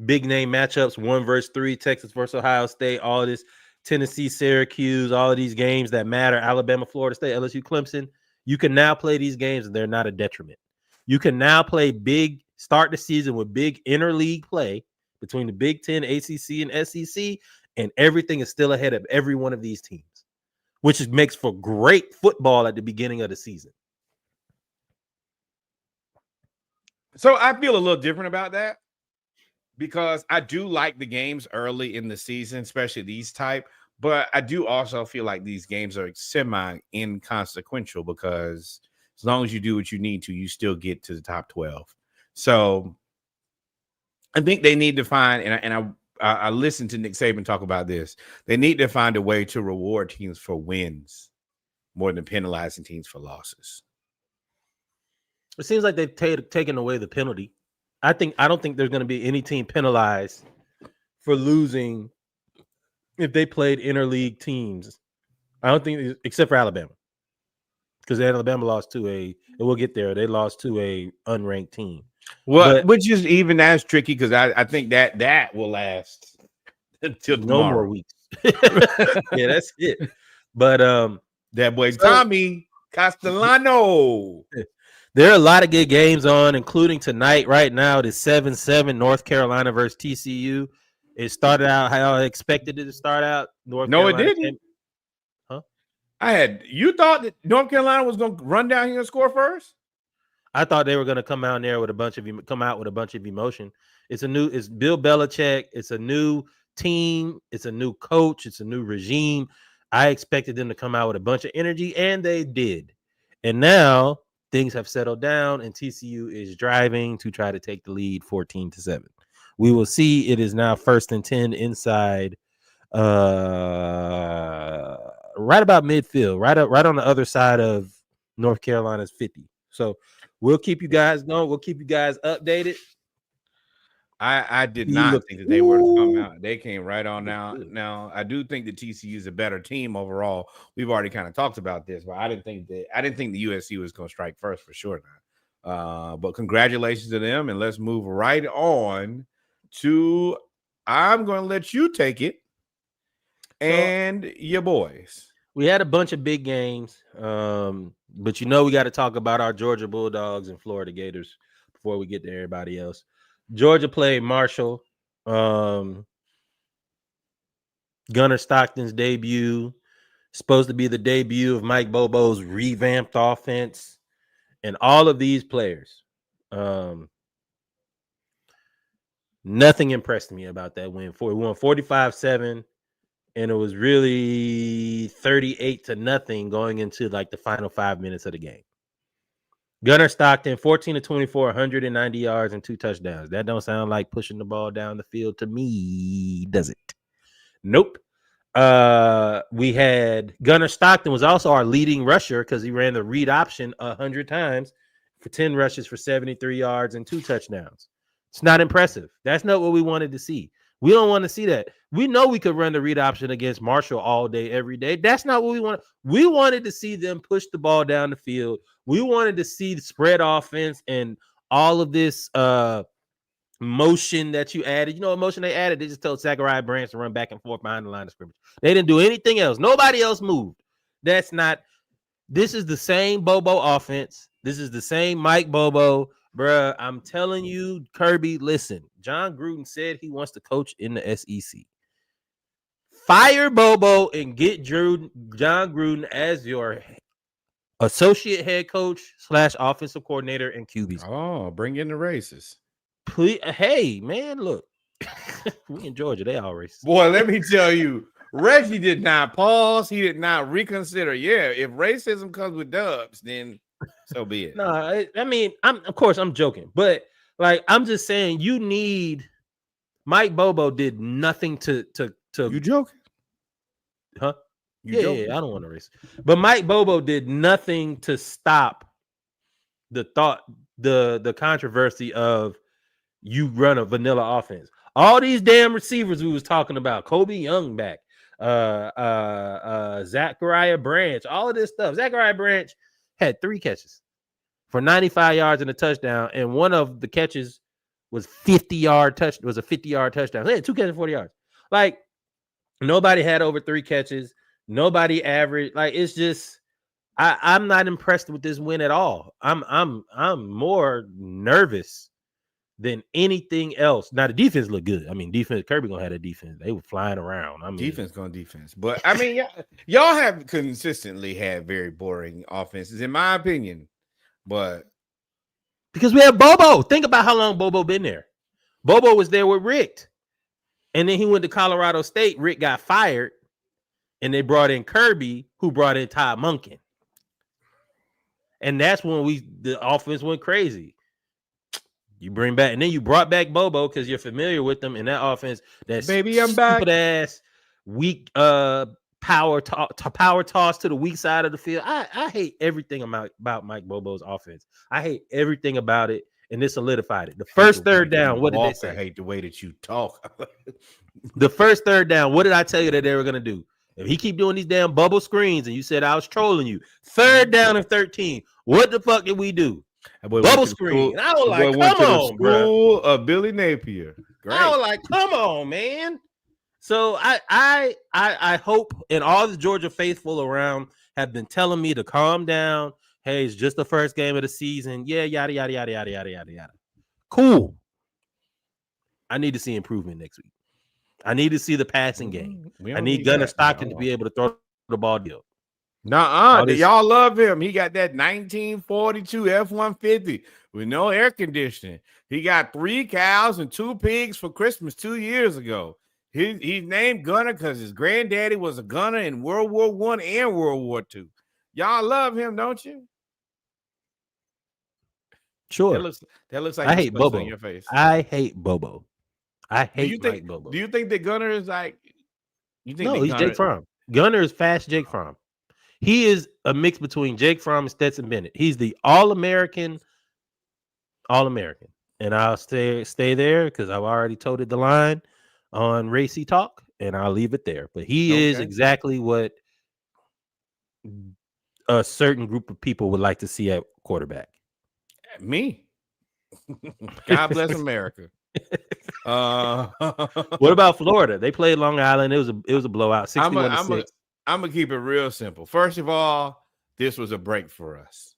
big name matchups, 1 versus 3, Texas versus Ohio State, all of this, Tennessee, Syracuse, all of these games that matter, Alabama, Florida State, LSU, Clemson. You can now play these games and they're not a detriment. You can now play big, start the season with big interleague play between the Big Ten, ACC, and SEC, and everything is still ahead of every one of these teams, which makes for great football at the beginning of the season. So I feel a little different about that because I do like the games early in the season, especially these type. But I do also feel like these games are semi-inconsequential because as long as you do what you need to, you still get to the top 12. So I think they need to find, and I listened to Nick Saban talk about this. They need to find a way to reward teams for wins more than penalizing teams for losses. It seems like they've taken away the penalty. I don't think there's going to be any team penalized for losing if they played interleague teams. I don't think, except for Alabama, because Alabama lost to and we'll get there. They lost to a unranked team. Well, which is even as tricky because I think that will last until tomorrow. No more weeks. Yeah, that's it. But that boy Tommy Castellano. There are a lot of good games on, including tonight. Right now, it is 7-7 North Carolina versus TCU. It started out how I expected it to start out. It didn't. Huh? You thought that North Carolina was going to run down here and score first? I thought they were going to come out with a bunch of emotion. It's Bill Belichick. It's a new team. It's a new coach. It's a new regime. I expected them to come out with a bunch of energy, and they did. And now things have settled down, and TCU is driving to try to take the lead 14-7. We will see. It is now 1st and 10 inside, right about midfield, right on the other side of North Carolina's 50. So we'll keep you guys going. We'll keep you guys updated. I did not think that they were to come out. They came right on now. Now, I do think that TCU is a better team overall. We've already kind of talked about this, but I didn't think the USC was going to strike first for sure. But congratulations to them, and let's move right on to. I'm going to let you take it, and your boys. We had a bunch of big games, but we got to talk about our Georgia Bulldogs and Florida Gators before we get to everybody else. Georgia played Marshall. Gunnar Stockton's debut, supposed to be the debut of Mike Bobo's revamped offense, and all of these players. Nothing impressed me about that win. We won 45-7, and it was really 38-0 going into like the final 5 minutes of the game. Gunnar Stockton, 14-24, 190 yards and 2 touchdowns. That don't sound like pushing the ball down the field to me, does it? Nope. We had Gunnar Stockton was also our leading rusher because he ran the read option 100 times for 10 rushes for 73 yards and 2 touchdowns. It's not impressive. That's not what we wanted to see. We don't want to see that. We know we could run the read option against Marshall all day, every day. That's not what we want. We wanted to see them push the ball down the field. We wanted to see the spread offense and all of this motion that you added. You know what motion they added? They just told Zachariah Branch to run back and forth behind the line of scrimmage. They didn't do anything else. Nobody else moved. This is the same Bobo offense. This is the same Mike Bobo. Bruh, I'm telling you, Kirby, listen. John Gruden said he wants to coach in the SEC. Fire Bobo and get John Gruden as your associate head coach / offensive coordinator and QBs. Oh, bring in the races. Please, hey, man, look. We in Georgia, they all racist. Boy, let me tell you, Reggie did not pause. He did not reconsider. Yeah, if racism comes with dubs, then so be it. No, I mean, I'm joking, but like I'm just saying, you need Mike Bobo did nothing to You joking? Huh? Yeah, I don't want to race. But Mike Bobo did nothing to stop the controversy of you run a vanilla offense. All these damn receivers we was talking about, Kobe Young back, Zachariah Branch, all of this stuff. Zachariah Branch had 3 catches for 95 yards and a touchdown, and one of the catches was a 50-yard touchdown. They had 2 catches, 40 yards. Like nobody had over 3 catches. Nobody averaged. Like it's just, I'm not impressed with this win at all. I'm more nervous than anything else. Now the defense looked good. I mean, Kirby gonna have a defense. They were flying around. I mean, defense. But I mean, y'all have consistently had very boring offenses, in my opinion. But Because we have Bobo. Think about how long Bobo been there. Bobo was there with Rick. And then he went to Colorado State. Rick got fired. And they brought in Kirby, who brought in Todd Monken. And that's when the offense went crazy. You bring back, and then you brought back Bobo because you're familiar with them in that offense. That's baby, I'm back. Stupid ass, weak power toss to the weak side of the field. I hate everything about Mike Bobo's offense. I hate everything about it, and this solidified it. The first third down, what did they say? I hate the way that you talk. The first third down, what did I tell you that they were going to do? If he keep doing these damn bubble screens and you said I was trolling you, third down and 13, what the fuck did we do? Bubble screen. And I was like, come on, bro. Of Billy Napier. Great. I was like, come on, man. So I hope, and all the Georgia faithful around have been telling me to calm down. Hey, it's just the first game of the season. Yeah, yada, yada, yada, yada, yada, yada, yada. Cool. I need to see improvement next week. I need to see the passing game. I need Gunnar Stockton to be able to throw the ball deal. Y'all love him. He got that 1942 F-150 with no air conditioning. He got 3 cows and 2 pigs for Christmas 2 years ago. He's named Gunner because his granddaddy was a gunner in World War I and World War II. Y'all love him, don't you? Sure. That looks like I hate Bobo. On your face. I hate Bobo. I hate Mike Bobo. Do you think that Gunner is like? You think no, he's Jake Fromm. Gunner is fast Jake Fromm. He is a mix between Jake Fromm and Stetson Bennett. He's the All-American. And I'll stay there because I've already toted the line on Racy Talk, and I'll leave it there. But he is exactly what a certain group of people would like to see at quarterback. Me. God bless America. What about Florida? They played Long Island. It was a blowout. 61-6. I'm gonna keep it real simple. First of all, this was a break for us.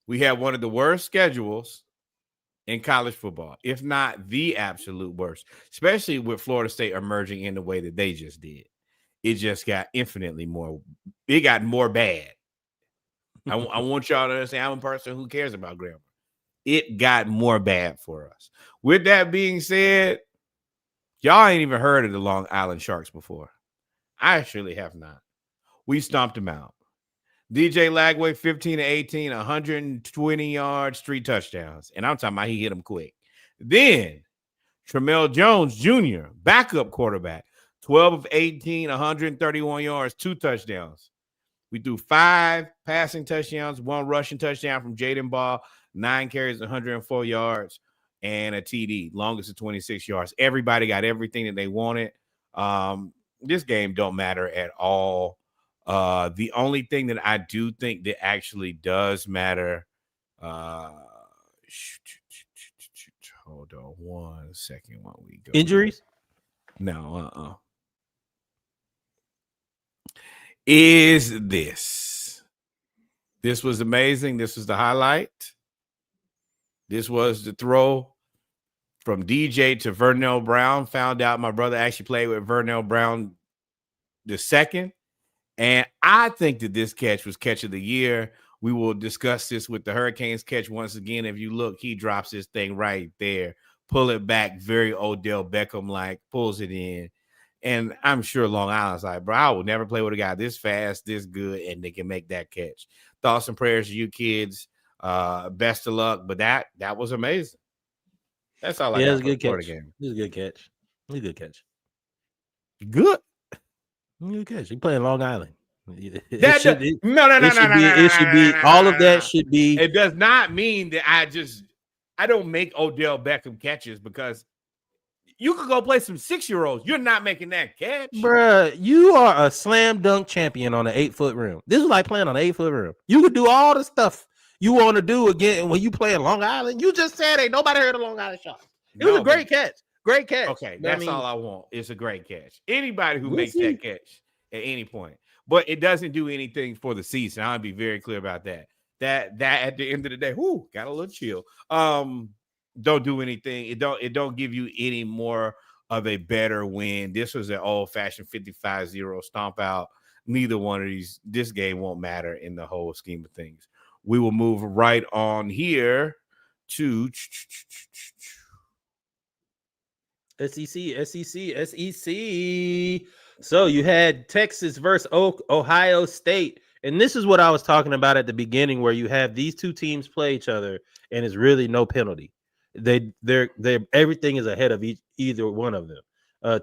We had one of the worst schedules in college football, if not the absolute worst, especially with Florida State emerging in the way that they just did. It just got infinitely more. It got more bad. I want y'all to understand. I'm a person who cares about grammar. It got more bad for us. With that being said, y'all ain't even heard of the Long Island Sharks before. I actually have not. We stomped them out. DJ Lagway, 15-18, 120 yards, 3 touchdowns. And I'm talking about he hit them quick. Then Tramel Jones Jr., backup quarterback, 12-18, 131 yards, 2 touchdowns. We threw 5 passing touchdowns, 1 rushing touchdown from Jaden Ball, 9 carries, 104 yards, and a TD, longest of 26 yards. Everybody got everything that they wanted. This game don't matter at all. The only thing that I do think that actually does matter, hold on 1 second while we go. Injuries? No, is this. This was amazing. This was the highlight. This was the throw from DJ to Vernell Brown. Found out my brother actually played with Vernell Brown II. And I think that this catch was catch of the year. We will discuss this with the Hurricanes catch once again. If you look, he drops this thing right there. Pull it back, very Odell Beckham-like, pulls it in. And I'm sure Long Island's like, bro, I will never play with a guy this fast, this good, and they can make that catch. Thoughts and prayers to you kids. Best of luck. But that was amazing. That's all I got. It was a good catch. It was a good catch. It was a good catch. Good. Good catch. You playing Long Island. No. It should be all of that should be. It does not mean that I don't make Odell Beckham catches because you could go play some 6-year-olds. You're not making that catch. Bruh, you are a slam dunk champion on an 8-foot rim. This is like playing on an 8-foot rim. You could do all the stuff you want to do again when you play in Long Island. You just said ain't nobody heard of Long Island Sharks. It was a great catch. Great catch. Okay, that's all I want. It's a great catch. Anybody who makes that catch at any point. But it doesn't do anything for the season. I'll be very clear about that. That at the end of the day, got a little chill. Don't do anything. It don't give you any more of a better win. This was an old-fashioned 55-0 stomp out. Neither one of these, this game won't matter in the whole scheme of things. We will move right on here to SEC. So you had Texas versus Ohio State. And this is what I was talking about at the beginning, where you have these two teams play each other and it's really no penalty. They're everything is ahead of either one of them.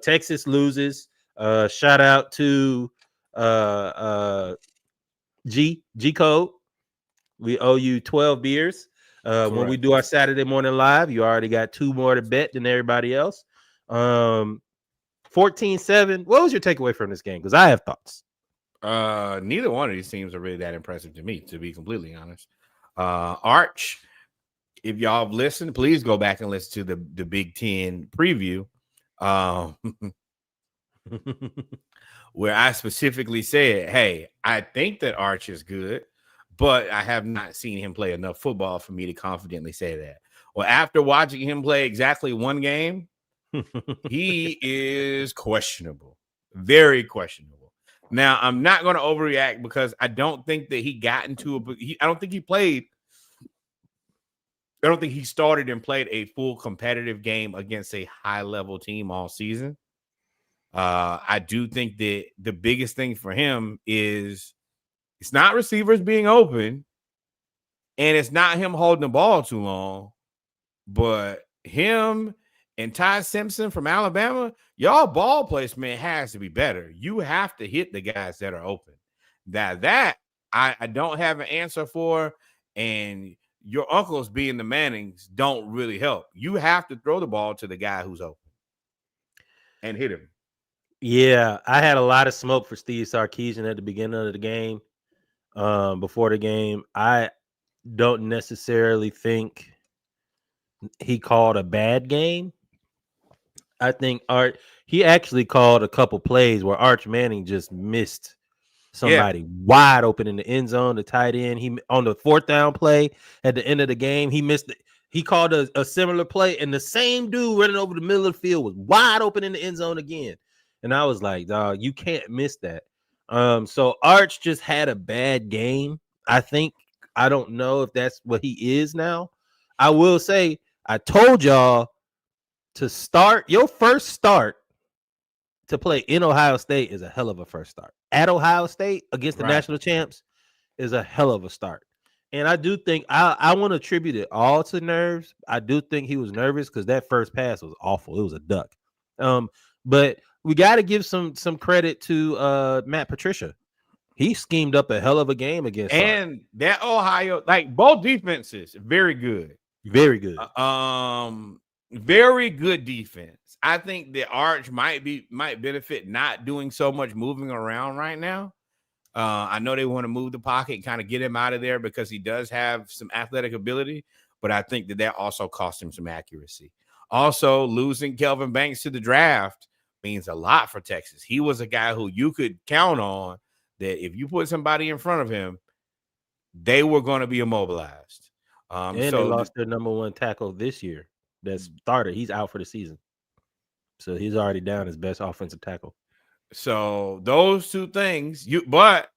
Texas loses. Shout out to G Code. We owe you 12 beers. When we do our Saturday morning live, you already got 2 more to bet than everybody else. 14-7. What was your takeaway from this game? Because I have thoughts. Neither one of these teams are really that impressive to me, to be completely honest. Arch, if y'all have listened, please go back and listen to the Big Ten preview, where I specifically said, hey, I think that Arch is good, but I have not seen him play enough football for me to confidently say that. Well, after watching him play exactly one game, he is questionable, very questionable. Now, I'm not going to overreact because I don't think that he got into I don't think he started and played a full competitive game against a high-level team all season. I do think that the biggest thing for him is it's not receivers being open, and it's not him holding the ball too long, but him and Ty Simpson from Alabama, y'all ball placement has to be better. You have to hit the guys that are open. That I don't have an answer for, and your uncles being the Mannings don't really help. You have to throw the ball to the guy who's open and hit him. Yeah, I had a lot of smoke for Steve Sarkisian at the beginning of the game. Before the game, I don't necessarily think he called a bad game. I think he actually called a couple plays where Arch Manning just missed somebody wide open in the end zone, the tight end. He on the 4th down play at the end of the game, he missed it. He called a similar play, and the same dude running over the middle of the field was wide open in the end zone again. And I was like, dog, you can't miss that. So Arch just had a bad game. I don't know if that's what he is now. I will say, I told y'all to start your first start to play in Ohio State is a hell of a first start. At Ohio State against the national champs is a hell of a start. And I do think I want to attribute it all to nerves. I do think he was nervous because that first pass was awful. It was a duck. But we got to give some credit to Matt Patricia. He schemed up a hell of a game against and that Ohio, like both defenses, very good. Very good. Very good defense. I think that Arch might benefit not doing so much moving around right now. I know they want to move the pocket and kind of get him out of there because he does have some athletic ability, but I think that also cost him some accuracy. Also, losing Kelvin Banks to the draft means a lot for Texas. He was a guy who you could count on that if you put somebody in front of him, they were going to be immobilized. And they lost their number 1 tackle this year. That starter. He's out for the season. So he's already down his best offensive tackle. So those two things, but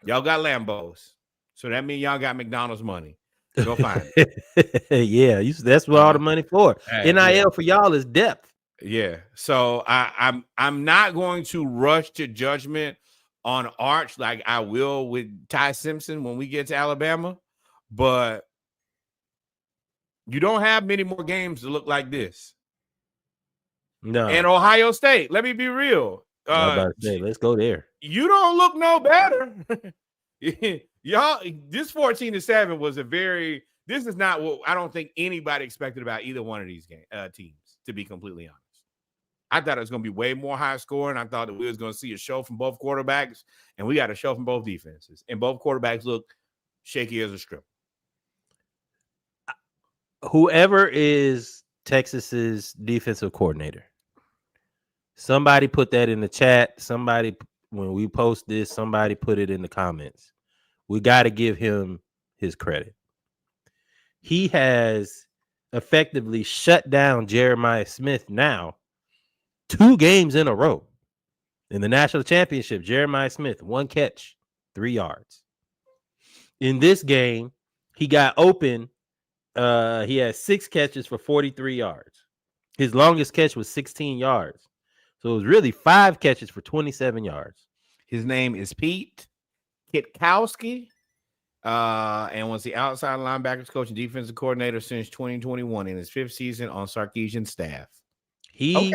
y'all got Lambos. So that means y'all got McDonald's money. Go find it. Yeah, that's what all the money for. NIL for y'all is depth. Yeah. So I'm not going to rush to judgment on Arch like I will with Ty Simpson when we get to Alabama, but you don't have many more games to look like this. No. And Ohio State, let me be real. Let's go there. You don't look no better. Y'all, this 14-7 was this is not what I don't think anybody expected about either one of these teams, to be completely honest. I thought it was going to be way more high scoring. I thought that we was going to see a show from both quarterbacks, and we got a show from both defenses. And both quarterbacks look shaky as a strip. Whoever is Texas's defensive coordinator, somebody put that in the chat. Somebody, when we post this, somebody put it in the comments. We got to give him his credit. He has effectively shut down Jeremiah Smith now 2 games in a row. In the national championship, Jeremiah Smith, 1 catch, 3 yards. In this game, he got open He had 6 catches for 43 yards. His longest catch was 16 yards. So it was really 5 catches for 27 yards. His name is Pete Kitkowski, and was the outside linebackers coach and defensive coordinator since 2021 in his 5th season on Sarkisian's staff. He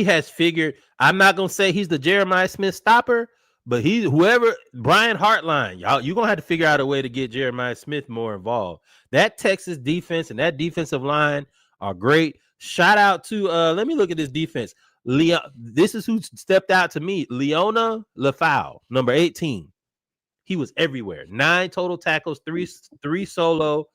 has figured. I'm not gonna say he's the Jeremiah Smith stopper, but whoever Brian Hartline, y'all, you're gonna have to figure out a way to get Jeremiah Smith more involved. That Texas defense and that defensive line are great. Shout out to let me look at this defense. This is who stepped out to me. Leona Lafau, number 18. He was everywhere. 9 total tackles, 3 solo.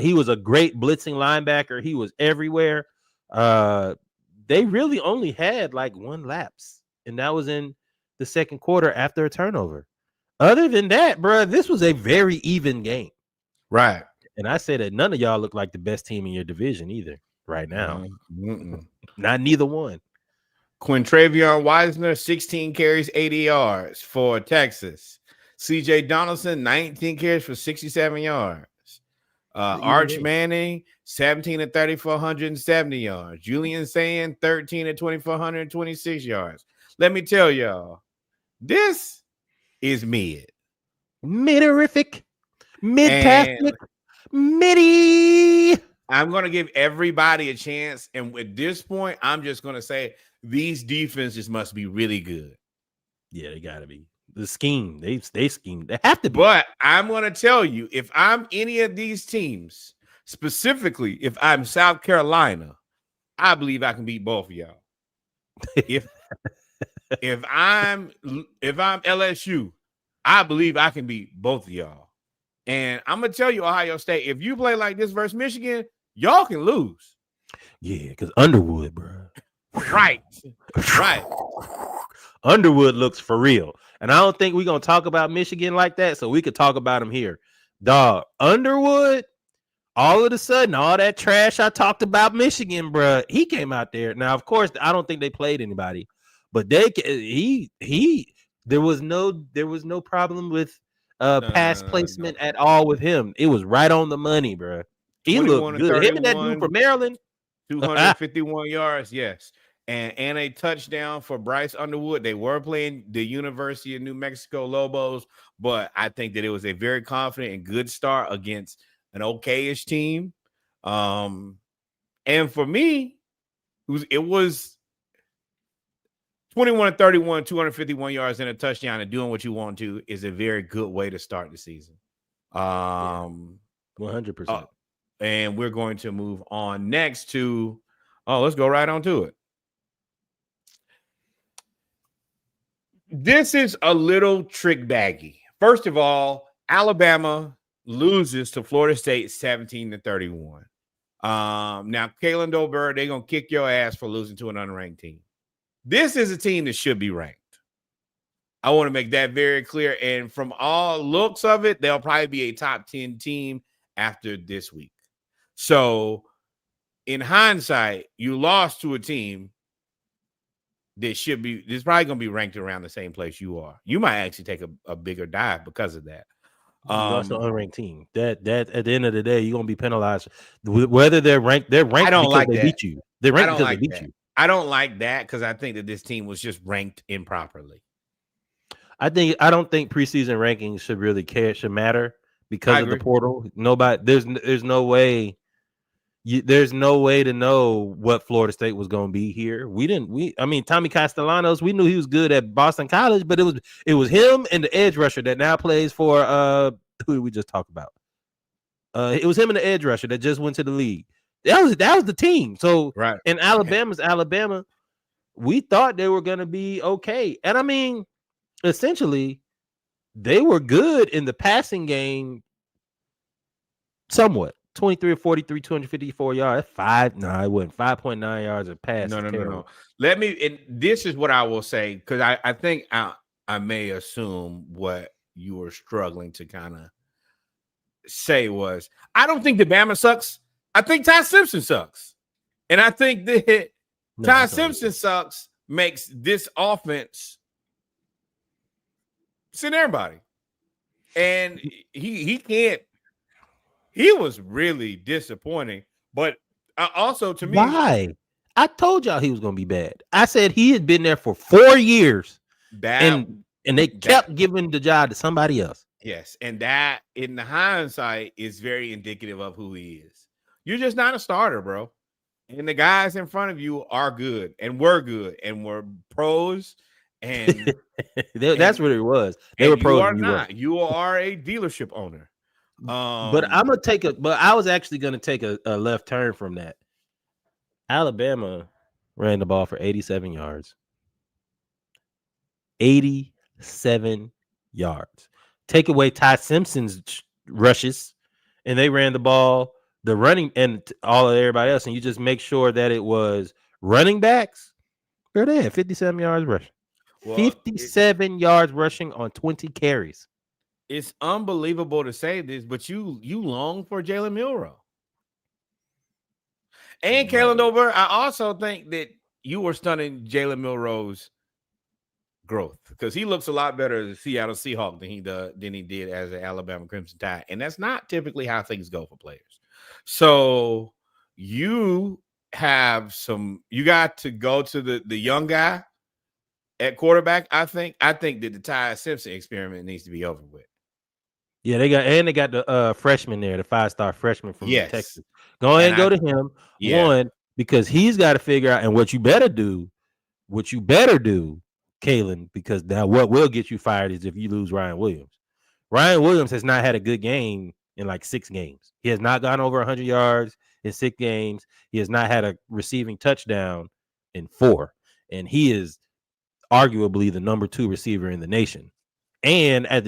He was a great blitzing linebacker. He was everywhere. They really only had like 1 lapse, and that was in the second quarter after a turnover. Other than that, bro, this was a very even game. Right. And I say that none of y'all look like the best team in your division either right now. Not neither one. Quintravion Wisner, 16 carries, 80 yards for Texas. CJ Donaldson, 19 carries for 67 yards. Arch Manning, 17 and 30 for 170 yards. Julian Sand, 13 and 20 for 126 yards. Let me tell y'all, this is mid. Midorific. Mid-tastic. Midi. I'm going to give everybody a chance. And at this point, I'm just going to say these defenses must be really good. Yeah, they got to be. The scheme, they scheme. They have to be. But I'm going to tell you, if I'm any of these teams, specifically if I'm South Carolina, I believe I can beat both of y'all. If I'm LSU, I believe I can beat both of y'all. And I'm going to tell you, Ohio State, if you play like this versus Michigan, y'all can lose. Yeah, because Underwood, bro. Right. Underwood looks for real. And I don't think we're going to talk about Michigan like that, so we could talk about him here. Dog, Underwood, all of a sudden, all that trash I talked about Michigan, bro, he came out there. Now, of course, I don't think they played anybody, but there was no problem with pass placement at all with him. It was right on the money, bro. He looked good. Him and that dude from Maryland. 251 yards, yes. And a touchdown for Bryce Underwood. They were playing the University of New Mexico Lobos, but I think that it was a very confident and good start against an okay-ish team. And for me, it was 21-31, 251 yards and a touchdown, and doing what you want to is a very good way to start the season. 100%. And we're going to move on next to, let's go right on to it. This is a little trick baggy. First of all, Alabama loses to Florida State 17-31. Now, Kalen Dolber, they're going to kick your ass for losing to an unranked team. This is a team that should be ranked. I want to make that very clear. And from all looks of it, they'll probably be a top 10 team after this week. So, in hindsight, you lost to a team that should be, this probably going to be ranked around the same place you are. You might actually take a bigger dive because of that. That's an unranked team. That at the end of the day, you're going to be penalized. Whether they're ranked because they beat you. They're ranked because they beat you. I don't like that because I think that this team was just ranked improperly. I don't think preseason rankings should matter because of the portal. Nobody, there's no way. There's no way to know what Florida State was going to be here. Tommy Castellanos, we knew he was good at Boston College, but it was him and the edge rusher that now plays for who did we just talk about? It was him and the edge rusher that just went to the league. That was the team. So right. And Alabama's Alabama. We thought they were going to be okay. And I mean, essentially, they were good in the passing game somewhat. 23 or 43, 254 yards. It wasn't 5.9 yards of pass. No. Let me, and this is what I will say, because I think I may assume what you were struggling to kind of say was, I don't think that Bama sucks. I think Ty Simpson sucks. And I think that Ty Simpson sucks makes this offense send everybody. And he can't he was really disappointing. But also to me, why? I told y'all he was going to be bad. I said he had been there for 4 years, and they kept giving the job to somebody else. Yes, and that in the hindsight is very indicative of who he is. You're just not a starter, bro. And the guys in front of you are good and were good and were pros. And that's what it was. They were pros. You are not. You are a dealership owner. But I'm gonna take but I was actually gonna take a left turn from that. Alabama ran the ball for 87 yards. 87 yards. Take away Ty Simpson's rushes, and they ran the ball, the running, and all of everybody else, and you just make sure that it was running backs. They're there, 57 yards rushing. Well, 57 yards rushing on 20 carries. It's unbelievable to say this, but you long for Jalen Milroe. And Kalen Dover, I also think that you were stunning Jalen Milroe's growth because he looks a lot better as a Seattle Seahawk than he did as an Alabama Crimson Tide. And that's not typically how things go for players. So you got to go to the young guy at quarterback. I think that the Ty Simpson experiment needs to be over with. Yeah, they got the freshman there, the 5-star freshman from Texas. Go ahead and go to him. Yeah. One, because he's got to figure out, and what you better do, Kalen, because now what will get you fired is if you lose Ryan Williams. Ryan Williams has not had a good game in like 6 games. He has not gone over 100 yards in 6 games. He has not had a receiving touchdown in 4. And he is arguably the number 2 receiver in the nation. And at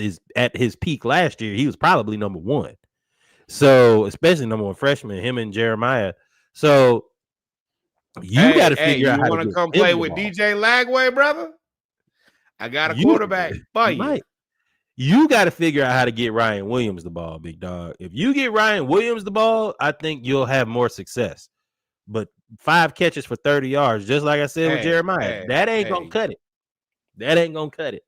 his peak last year, he was probably number 1. So, especially number 1 freshman, him and Jeremiah. So, you got to figure out how to want to come play with DJ Lagway, brother? I got a quarterback for you. You got to figure out how to get Ryan Williams the ball, big dog. If you get Ryan Williams the ball, I think you'll have more success. But 5 catches for 30 yards, just like I said with Jeremiah, that ain't going to cut it. That ain't going to cut it.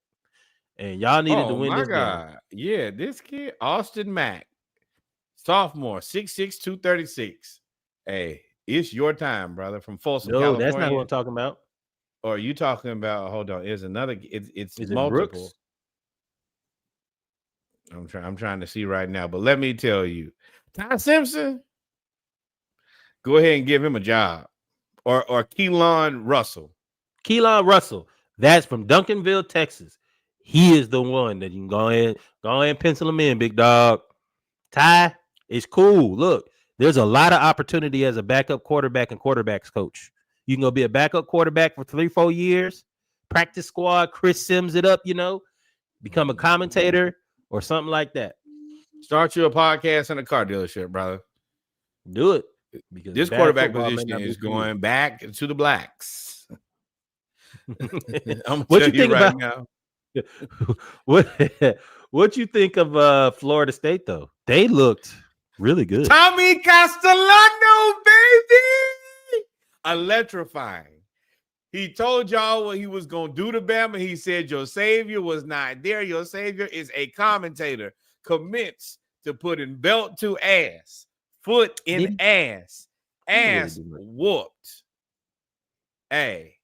And y'all needed to win this game. Yeah, this kid, Austin Mack, sophomore, 6'6", 236. Hey, it's your time, brother, from Folsom, California. That's not what I'm talking about. Or are you talking about, hold on, there's another, it's multiple. I'm trying to see right now, but let me tell you, Ty Simpson, go ahead and give him a job. Or Keelan Russell. Keelan Russell, that's from Duncanville, Texas. He is the one that you can go ahead and pencil him in, big dog. Ty, it's cool. Look, there's a lot of opportunity as a backup quarterback and quarterbacks coach. You can go be a backup quarterback for 3-4 years, practice squad, Chris Sims it up, become a commentator or something like that. Start you a podcast in a car dealership, brother. Do it. Because this quarterback position is going back to the blacks. What you think right about now? What you think of Florida State though? They looked really good. Tommy Castellano, baby, electrifying. He told y'all what he was gonna do to Bama. He said your savior was not there. Your savior is a commentator, commits to putting belt to ass, foot in ass whooped. Hey,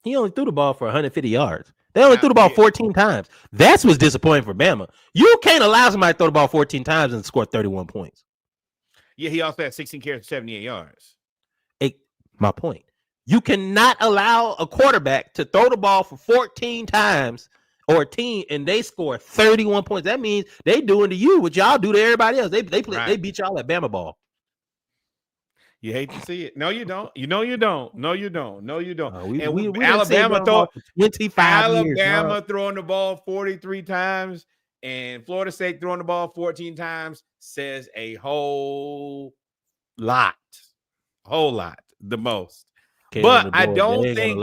he only threw the ball for 150 yards. They only threw the ball 14 times. That's what's disappointing for Bama. You can't allow somebody to throw the ball 14 times and score 31 points. Yeah, he also had 16 carries for 78 yards. My point. You cannot allow a quarterback to throw the ball for 14 times or a team and they score 31 points. That means they doing to you what y'all do to everybody else. They beat y'all at Bama ball. You hate to see it. No, you don't. You don't. Alabama 25 years, throwing the ball 43 times and Florida State throwing the ball 14 times says a whole lot. The most. But I don't think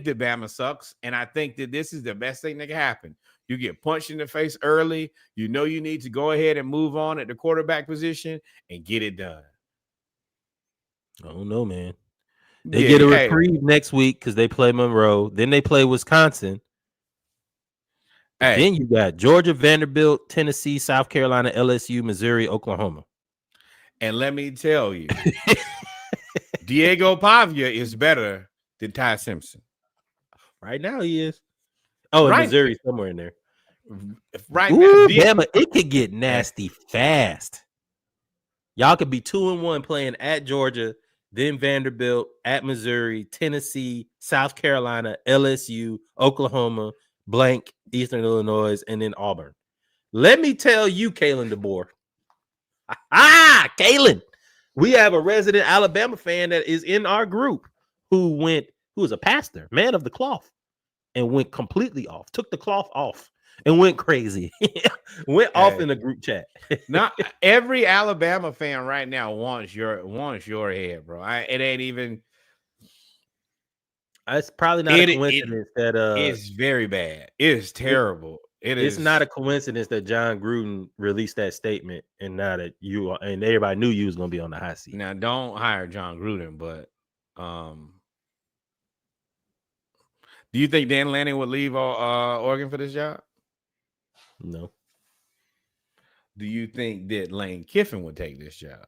that Bama sucks, and I think that this is the best thing that can happen. You get punched in the face early. You know you need to go ahead and move on at the quarterback position and get it done. I don't know, man. They get a reprieve next week because they play Monroe. Then they play Wisconsin. Hey. Then you got Georgia, Vanderbilt, Tennessee, South Carolina, LSU, Missouri, Oklahoma. And let me tell you, Diego Pavia is better than Ty Simpson. Right now he is. Oh, and Missouri somewhere in there. Right now, Bama, it could get nasty fast. Y'all could be 2-1 playing at Georgia, then Vanderbilt, at Missouri, Tennessee, South Carolina, LSU, Oklahoma, blank, Eastern Illinois, and then Auburn. Let me tell you, Kalen DeBoer. Kalen. We have a resident Alabama fan that is in our group who was a pastor, man of the cloth, and went completely off, took the cloth off and went crazy. Went off in the group chat. Not every Alabama fan right now wants your head, bro. It ain't even. It's probably not a coincidence that it's very bad. It's terrible. It's not a coincidence that John Gruden released that statement, and now that everybody knew you was gonna be on the hot seat. Now, don't hire John Gruden, but do you think Dan Lanning would leave Oregon for this job? No. Do you think that Lane Kiffin would take this job?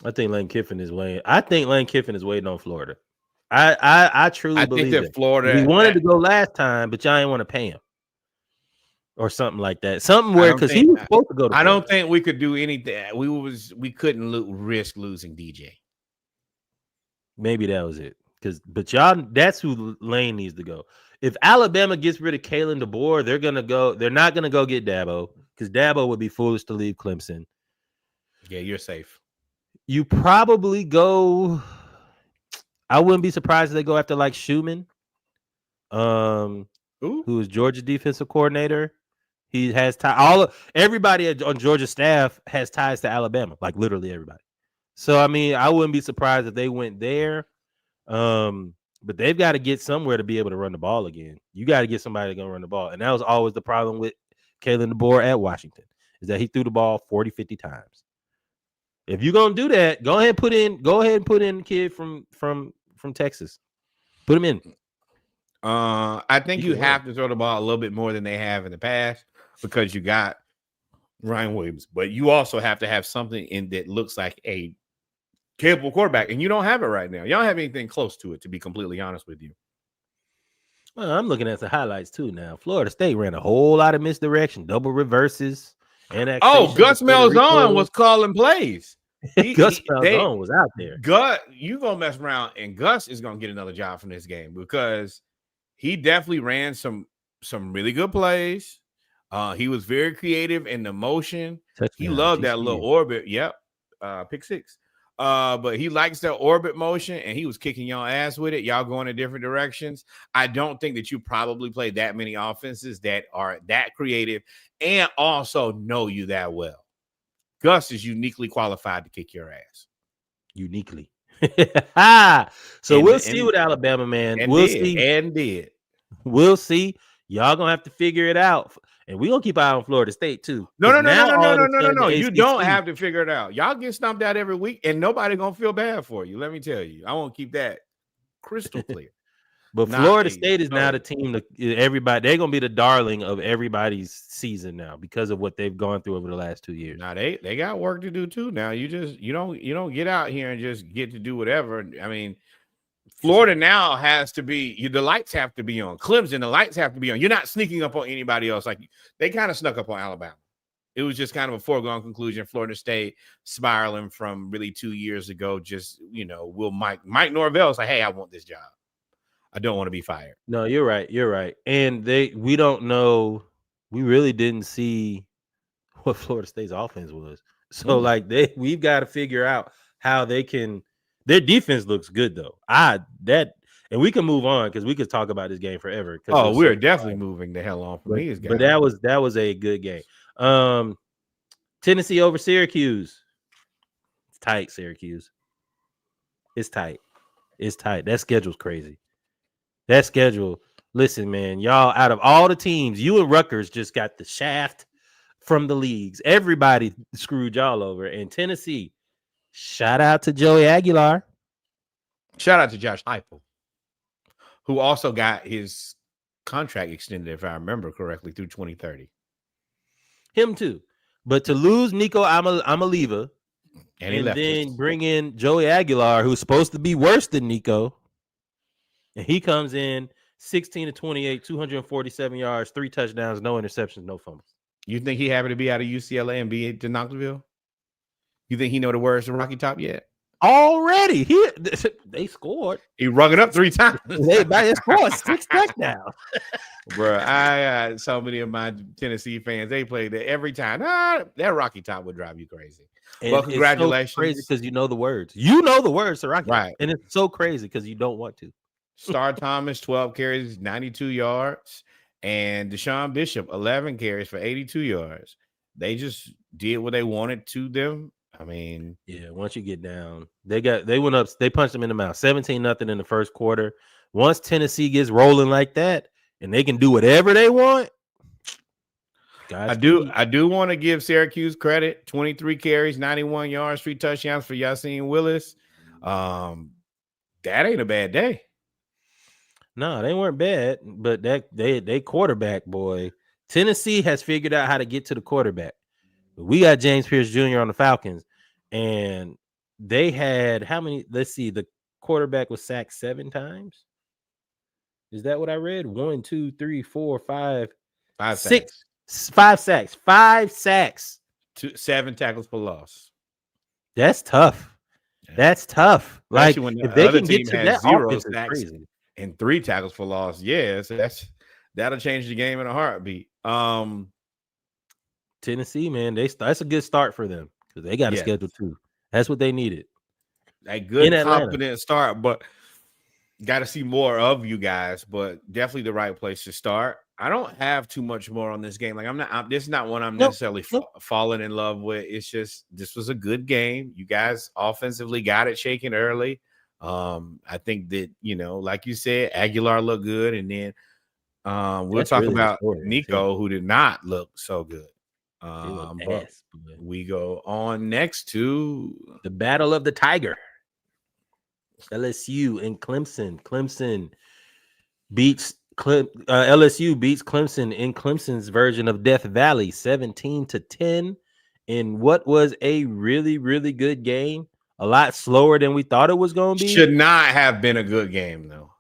I think Lane Kiffin is waiting. I think Lane Kiffin is waiting on Florida. I truly believe that Florida. He wanted to go last time, but y'all ain't want to pay him or something like that. Something where because he was supposed to go to Florida. I don't think we could do anything. We couldn't risk losing DJ. Maybe that was it. But y'all, that's who Lane needs to go. If Alabama gets rid of Kalen DeBoer, they're gonna go. They're not gonna go get Dabo because Dabo would be foolish to leave Clemson. Yeah, you're safe. You probably go. I wouldn't be surprised if they go after like Schumann, who is Georgia's defensive coordinator. He has everybody on Georgia's staff has ties to Alabama, like literally everybody. So I mean, I wouldn't be surprised if they went there. But they've got to get somewhere to be able to run the ball again. You got to get somebody to go run the ball. And that was always the problem with Kalen DeBoer at Washington, is that he threw the ball 40, 50 times. If you're going to do that, go ahead and put in the kid from Texas. Put him in. I think you have to throw the ball a little bit more than they have in the past because you got Ryan Williams, but you also have to have something in that looks like a capable quarterback, and you don't have it right now. You don't have anything close to it, to be completely honest with you. Well, I'm looking at the highlights too now. Florida State ran a whole lot of misdirection, double reverses, and Gus Malzahn was calling plays. Gus Malzahn was out there. You gonna mess around, and Gus is gonna get another job from this game because he definitely ran some really good plays. He was very creative in the motion. He loved that little orbit. Yep, pick six. But he likes that orbit motion, and he was kicking y'all ass with it. Y'all going in different directions. I don't think that you probably play that many offenses that are that creative and also know you that well. Gus is uniquely qualified to kick your ass. Uniquely. So we'll see with Alabama, man. We'll see. We'll see. Y'all gonna have to figure it out. And we're gonna keep an eye on Florida State too. No. You don't have to figure it out. Y'all get stomped out every week, and nobody gonna feel bad for you. Let me tell you. I won't keep that crystal clear. But Florida State is now the team that everybody, they're gonna be the darling of everybody's season now because of what they've gone through over the last 2 years. Now they got work to do too. Now you don't get out here and just get to do whatever. I mean, Florida now has to be, the lights have to be on. Clemson, the lights have to be on. You're not sneaking up on anybody else. Like they kind of snuck up on Alabama. It was just kind of a foregone conclusion. Florida State spiraling from really 2 years ago. Just, will Mike Norvell's like, hey, I want this job. I don't want to be fired. No, you're right. And we don't know. We really didn't see what Florida State's offense was. So we've got to figure out how they can. Their defense looks good though. And we can move on because we could talk about this game forever. Oh, we're definitely moving the hell on from these guys. But that was a good game. Tennessee over Syracuse. It's tight, Syracuse. It's tight. That schedule's crazy. That schedule. Listen, man, y'all, out of all the teams, you and Rutgers just got the shaft from the leagues. Everybody screwed y'all over. And Tennessee, shout out to Joey Aguilar. Shout out to Josh Heupel, who also got his contract extended, if I remember correctly, through 2030. Him too. But to lose Nico Amaliva And then bring in Joey Aguilar, who's supposed to be worse than Nico, and he comes in 16 to 28, 247 yards, 3 touchdowns, no interceptions, no fumbles. You think he happy to be out of UCLA and be to Knoxville? You think he know the words to Rocky Top yet? Already, they scored. He rung it up 3 times. They scored 6 touchdowns. Bro, I got so many of my Tennessee fans. They played it every time. That Rocky Top would drive you crazy. And well, congratulations. It's so crazy because you know the words. You know the words to Rocky. Right. And it's so crazy because you don't want to. Star Thomas, 12 carries, 92 yards. And Deshaun Bishop, 11 carries for 82 yards. They just did what they wanted to them. I mean, yeah, once you get down, they went up, they punched them in the mouth, 17-0 in the first quarter. Once Tennessee gets rolling like that and they can do whatever they want. I do want to give Syracuse credit. 23 carries, 91 yards, 3 touchdowns for Yassine Willis. That ain't a bad day. No, they weren't bad, but they quarterback, boy. Tennessee has figured out how to get to the quarterback. We got James Pierce Jr. on the Falcons, and they had how many? Let's see. The quarterback was sacked 7 times. Is that what I read? 1, 2, 3, 4, 5, 6, 5 sacks. 5 sacks. 7 tackles for loss. That's tough. That's tough. Like when if they can get to that 0 sacks and 3 tackles for loss, so that'll change the game in a heartbeat. Tennessee, man, that's a good start for them because they got a schedule too. That's what they needed. A good, confident start, but got to see more of you guys. But definitely the right place to start. I don't have too much more on this game. Like this is not one I'm necessarily falling in love with. It's just this was a good game. You guys offensively got it shaking early. I think that like you said, Aguilar looked good, and then we'll talk about Nico, who did not look so good. But we go on next to the Battle of the Tiger. LSU and Clemson. LSU beats Clemson in Clemson's version of Death Valley, 17-10, in what was a really, really good game. A lot slower than we thought it was going to be. Should not have been a good game, though.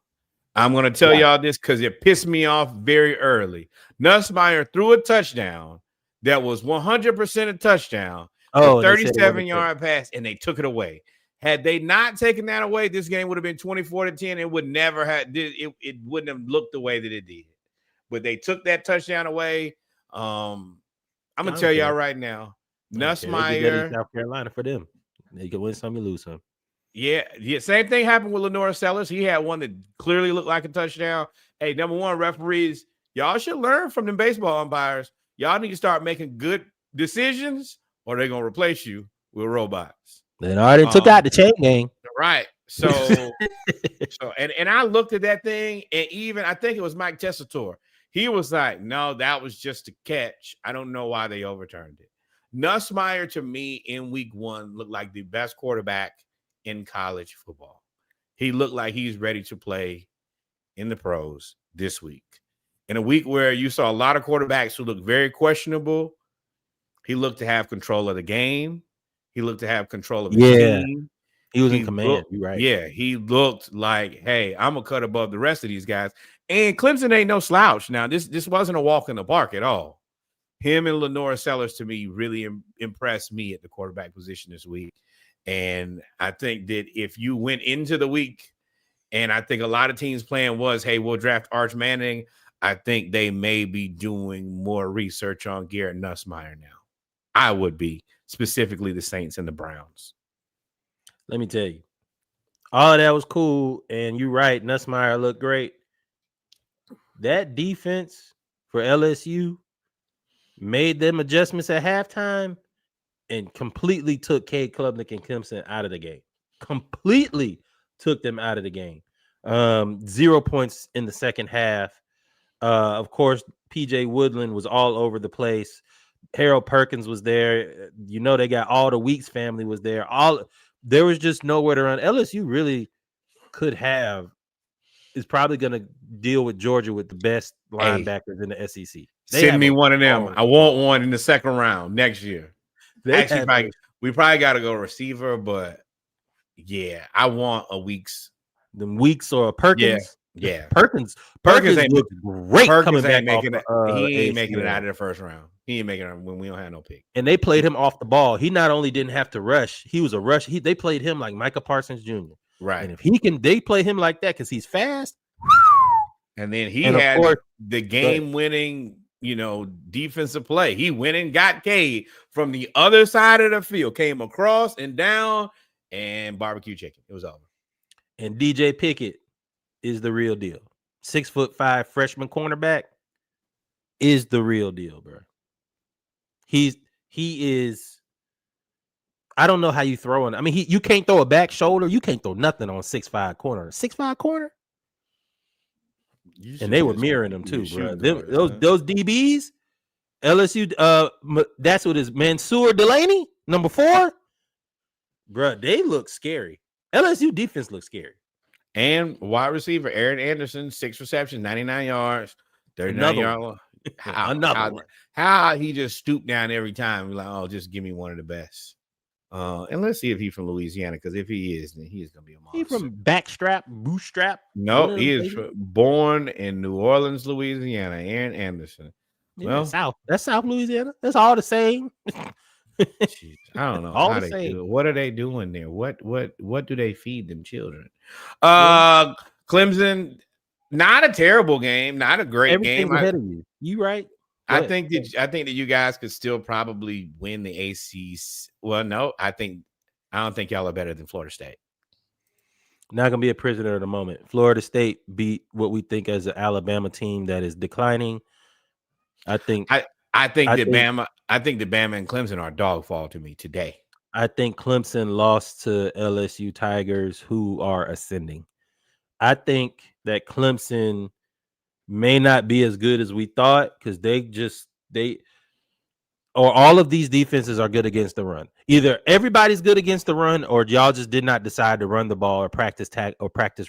I'm going to tell y'all this because it pissed me off very early. Nussmeier threw a touchdown that was 100% a touchdown, a 37-yard pass, and they took it away. Had they not taken that away, this game would have been 24-10. It would never have it wouldn't have looked the way that it did. But they took that touchdown away. I'm gonna tell y'all right now, Nussmeier, South Carolina for them. They can win some, you lose some. Yeah. Same thing happened with Lenora Sellers. He had one that clearly looked like a touchdown. Hey, number one, referees, y'all should learn from them baseball umpires. Y'all need to start making good decisions, or they're gonna replace you with robots. They already took out the chain gang. Right. So and I looked at that thing, and even I think it was Mike Tessitore. He was like, no, that was just a catch. I don't know why they overturned it. Nussmeier, to me, in week 1, looked like the best quarterback in college football. He looked like he's ready to play in the pros this week. In a week where you saw a lot of quarterbacks who looked very questionable, he looked to have control of the game. He looked to have control of his team. He was in command. You're right. Yeah, he looked like, hey, I'm going to cut above the rest of these guys. And Clemson ain't no slouch. Now, this wasn't a walk in the park at all. Him and Lenora Sellers, to me, really impressed me at the quarterback position this week. And I think that if you went into the week, and I think a lot of teams' plan was, hey, we'll draft Arch Manning, I think they may be doing more research on Garrett Nussmeier now. I would be, specifically the Saints and the Browns. Let me tell you, all of that was cool, and you're right, Nussmeier looked great. That defense for LSU made them adjustments at halftime and completely took Cade Klubnik and Clemson out of the game. Completely took them out of the game. 0 points in the second half. Of course, PJ Woodland was all over the place. Harold Perkins was there. They got all the Weeks family was there. There was just nowhere to run. LSU really could have is probably going to deal with Georgia with the best linebackers in the SEC. Send me one of them. I want one in the second round next year. Actually, we probably got to go receiver, but yeah, I want a Weeks. Them Weeks or a Perkins. Yeah. Perkins ain't looked great Perkins coming back making it. He ain't making it out of the first round. He ain't making it when we don't have no pick. And they played him off the ball. He not only didn't have to rush, he was a rush. They played him like Micah Parsons Jr. Right. And if he can, they play him like that because he's fast. And then he had the game-winning, defensive play. He went and got Cade from the other side of the field, came across and down, and barbecue chicken. It was over. And DJ Pickett is the real deal. 6'5" freshman cornerback is the real deal, bro. He is. I don't know how you throw it. I mean, you can't throw a back shoulder. You can't throw nothing on 6'5" corner. 6'5" corner. And they were mirroring them too, bro. Those DBs, LSU. That's what is Mansour Delaney, number 4. Bro, they look scary. LSU defense looks scary. And wide receiver Aaron Anderson, 6 receptions, 99 yards, 39 yards. How he just stooped down every time. We're like, oh, just give me one of the best. And let's see if he's from Louisiana, because if he is, then he is going to be a monster. He from bootstrap? No, he is born in New Orleans, Louisiana. Aaron Anderson. Yeah, well, that's South Louisiana. That's all the same. Jeez, I don't know all how the they same. do it. What are they doing there? What do they feed them children? Clemson, not a terrible game, not a great game. Ahead of you. You right? I think that you guys could still probably win the ACC. Well, no, I don't think y'all are better than Florida State. Not gonna be a prisoner of the moment. Florida State beat what we think as an Alabama team that is declining. I think that Bama and Clemson are dogfall to me today. I think Clemson lost to LSU Tigers, who are ascending. I think that Clemson may not be as good as we thought because all of these defenses are good against the run. Either everybody's good against the run, or y'all just did not decide to run the ball or practice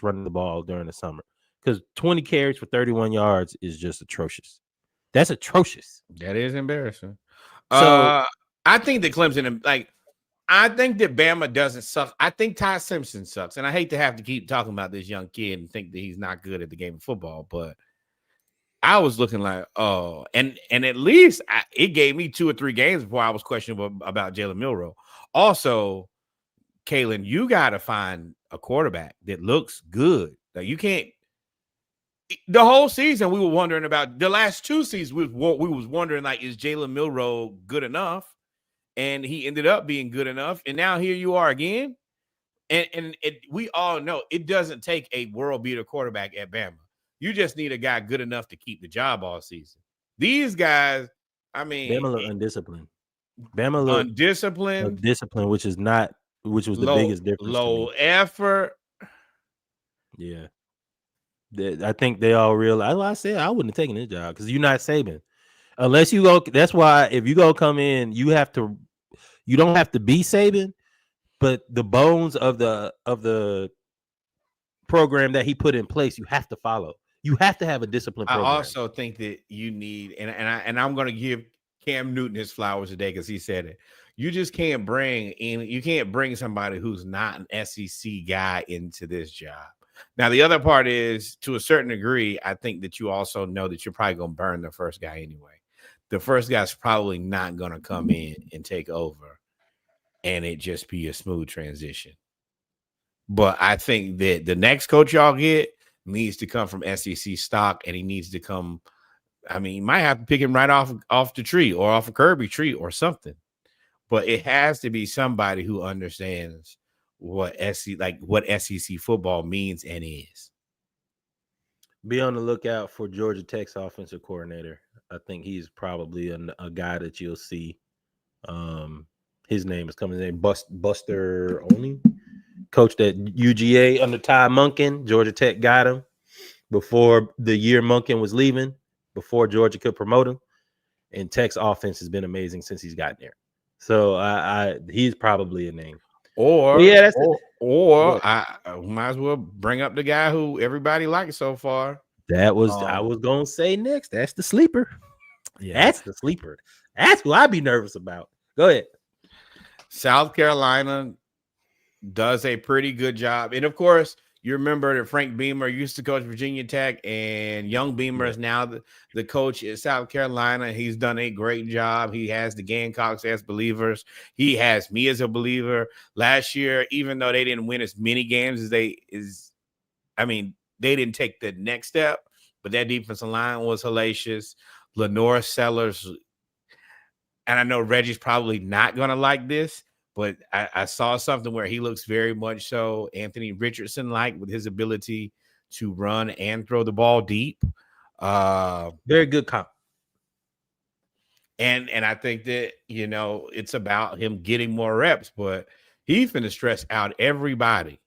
running the ball during the summer. Because 20 carries for 31 yards is just atrocious. That's atrocious. That is embarrassing. So I think that Clemson, I think that Bama doesn't suck. I think Ty Simpson sucks. And I hate to have to keep talking about this young kid and think that he's not good at the game of football, but I was looking like, oh, and at least it gave me 2 or 3 games before I was questionable about Jalen Milroe. Also, Kalen, you got to find a quarterback that looks good. Like, you can't. The whole season we were wondering about. The last 2 seasons we was wondering, like, is Jalen Milroe good enough? And he ended up being good enough. And now here you are again. And we all know it doesn't take a world beater quarterback at Bama. You just need a guy good enough to keep the job all season. These guys, I mean, Bama look undisciplined. Bama look undisciplined, which was the biggest difference. Low effort. Yeah, I think they all realize. I said I wouldn't have taken this job because you're not Saban, unless you go. That's why if you go come in, you don't have to be Saban, but the bones of the program that he put in place, you have to follow. You have to have a disciplined program. I also think that you need, and I'm going to give Cam Newton his flowers today because he said it. You just can't bring somebody who's not an SEC guy into this job. Now, the other part is, to a certain degree, I think that you also know that you're probably going to burn the first guy anyway. The first guy's probably not going to come in and take over and it just be a smooth transition. But I think that the next coach y'all get needs to come from SEC stock, and he needs to come. I mean, you might have to pick him right off the tree or off a Kirby tree or something. But it has to be somebody who understands what SEC football means and is. Be on the lookout for Georgia Tech's offensive coordinator. I think he's probably a guy that you'll see. His name is coming in, Buster Olney. Coached at UGA under Ty Monken. Georgia Tech got him before the year Monken was leaving, before Georgia could promote him. And Tech's offense has been amazing since he's gotten there. So he's probably a name. Or Or I might as well bring up the guy who everybody likes so far. I was gonna say next. That's the sleeper. Yeah, that's the sleeper. That's who I'd be nervous about. Go ahead. South Carolina does a pretty good job, and of course, you remember that Frank Beamer used to coach Virginia Tech, and young Beamer is now the coach at South Carolina. He's done a great job. He has the Gamecocks as believers. He has me as a believer. Last year, even though they didn't win as many games as they didn't take the next step, but that defensive line was hellacious. Lenore Sellers, and I know Reggie's probably not going to like this, but I saw something where he looks very much so Anthony Richardson-like with his ability to run and throw the ball deep. Very good comp. And I think that, it's about him getting more reps, but he's finna stress out everybody.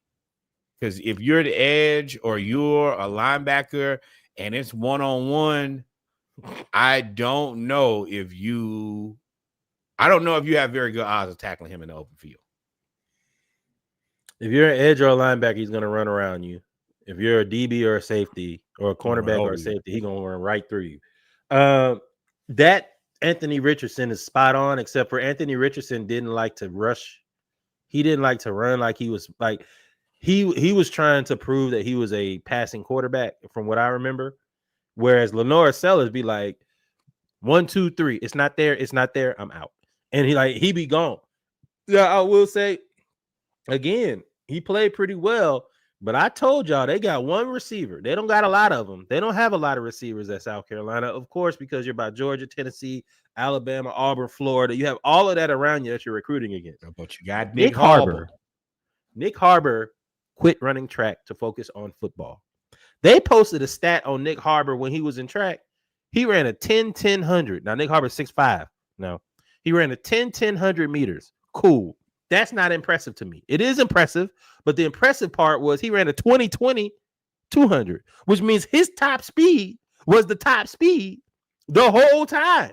Because if you're the edge or you're a linebacker and it's one-on-one, I don't know if you have very good odds of tackling him in the open field. If you're an edge or a linebacker, he's going to run around you. If you're a DB or a safety or a cornerback or a safety, he's going to run right through you. That Anthony Richardson is spot on, except for Anthony Richardson didn't like to rush. He didn't like to run like he was like he was trying to prove that he was a passing quarterback, from what I remember. Whereas Lenore Sellers be like, 1, 2, 3, it's not there, I'm out. And he be gone. Yeah, I will say again, he played pretty well, but I told y'all they got one receiver. They don't got a lot of them. They don't have a lot of receivers at South Carolina, of course, because you're by Georgia, Tennessee, Alabama, Auburn, Florida. You have all of that around you that you're recruiting against. But you got Nick Harbor. Nick Harbor quit running track to focus on football. They posted a stat on Nick Harbor when he was in track. He ran a 10-10-100. Now, Nick Harbor's 6'5". No, he ran a 10-10-100 meters. Cool. That's not impressive to me. It is impressive, but the impressive part was he ran a 20-20-200, which means his top speed was the top speed the whole time.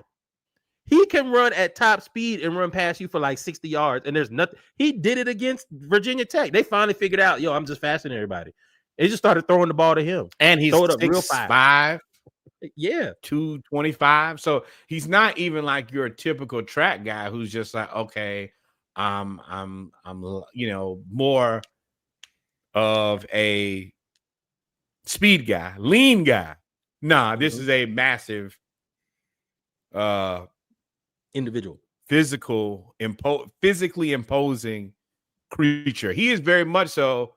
He can run at top speed and run past you for like 60 yards, and there's nothing. He did it against Virginia Tech. They finally figured out, I'm just faster than everybody. They just started throwing the ball to him. And he's 6'5". Yeah, 225. So he's not even like your typical track guy who's just like, okay, I'm more of a speed guy, lean guy. Nah, this is a massive individual, physically imposing creature. He is very much so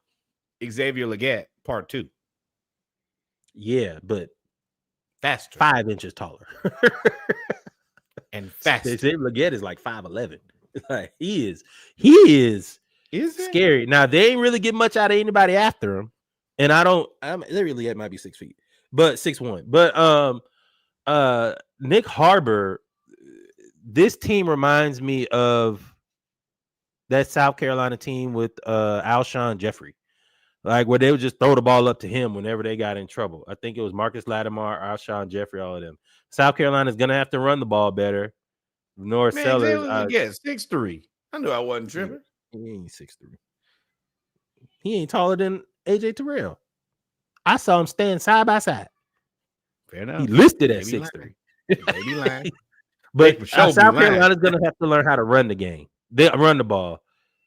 Xavier Legette Part 2. Yeah, but faster, 5 inches taller, and faster. Xavier Legette is like 5'11". Like he is scary. Now they ain't really get much out of anybody after him, and Xavier Legette might be 6 feet, but 6'1". But Nick Harbor, this team reminds me of that South Carolina team with Alshon Jeffrey. Like where they would just throw the ball up to him whenever they got in trouble. I think it was Marcus Lattimore, Alshon Jeffrey, all of them. South Carolina is going to have to run the ball better. North Sellers, 6'3". I knew I wasn't tripping. He ain't 6'3". He ain't taller than AJ Terrell. I saw him stand side by side. Fair enough. He listed at 6'3". Maybe lying. But South Carolina's going to have to learn how to run the game. They run the ball.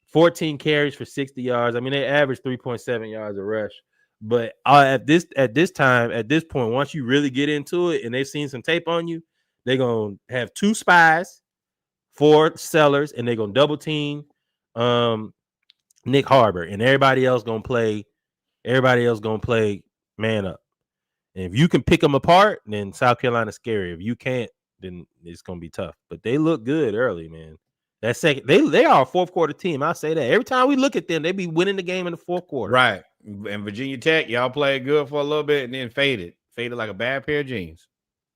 14 carries for 60 yards. I mean, they average 3.7 yards a rush. But at this point, once you really get into it and they've seen some tape on you, they're going to have 2 spies, 4 sellers, and they're going to double team Nick Harbor. And everybody else going to play man up. And if you can pick them apart, then South Carolina's scary. If you can't, then it's going to be tough. But they look good early, man. That second, they are a fourth quarter team. I'll say that. Every time we look at them, they be winning the game in the fourth quarter. Right. And Virginia Tech, y'all played good for a little bit and then faded like a bad pair of jeans.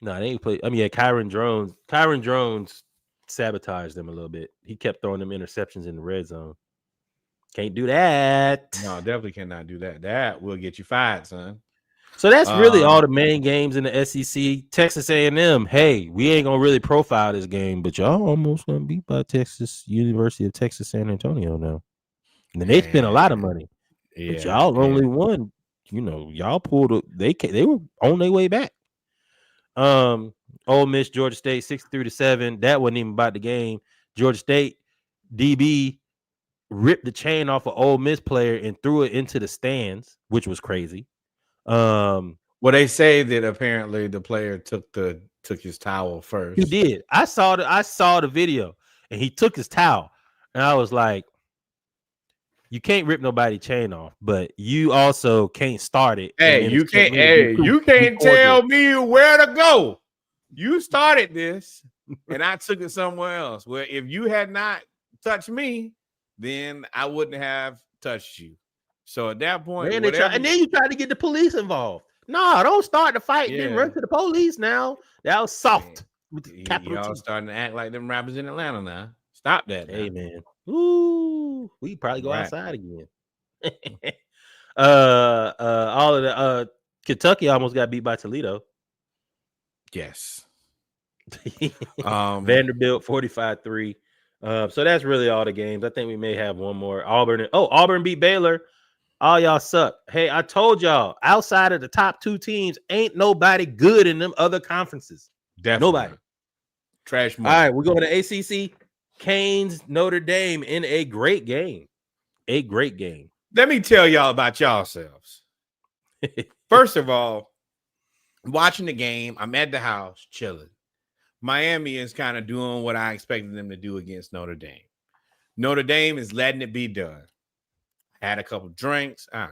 No, they ain't played. I mean, yeah, Kyron Drones sabotaged them a little bit. He kept throwing them interceptions in the red zone. Can't do that. No, definitely cannot do that. That will get you fired, son. So that's really all the main games in the SEC. Texas A&M, hey, we ain't going to really profile this game, but y'all almost going to beat by University of Texas San Antonio now. And they spent a lot of money. Yeah, but y'all only won. Y'all pulled. They were on their way back. Ole Miss, Georgia State, 63-7. That wasn't even about the game. Georgia State DB ripped the chain off an Ole Miss player and threw it into the stands, which was crazy. Well, they say that apparently the player took his towel first. He did. I saw the video, and he took his towel, and I was like, "You can't rip nobody's chain off, but you also can't start it." Hey, you can't. Hey, you can't tell me where to go. You started this, and I took it somewhere else. Well, if you had not touched me, then I wouldn't have touched you. So at that point, and then you try to get the police involved. No, don't start the fight and then run to the police now. That was soft. Y'all starting to act like them rappers in Atlanta now. Stop that. Hey, man. Ooh, we probably go outside again. All of the Kentucky almost got beat by Toledo. Yes. Vanderbilt 45-3. So that's really all the games. I think we may have one more. Auburn beat Baylor. All y'all suck. Hey, I told y'all, outside of the top two teams, ain't nobody good in them other conferences. Definitely. Nobody. Trash money. All right, we're going to ACC. Canes, Notre Dame in a great game. A great game. Let me tell y'all about yourselves. First of all, watching the game, I'm at the house chilling. Miami is kind of doing what I expected them to do against Notre Dame. Notre Dame is letting it be done. Had a couple drinks. I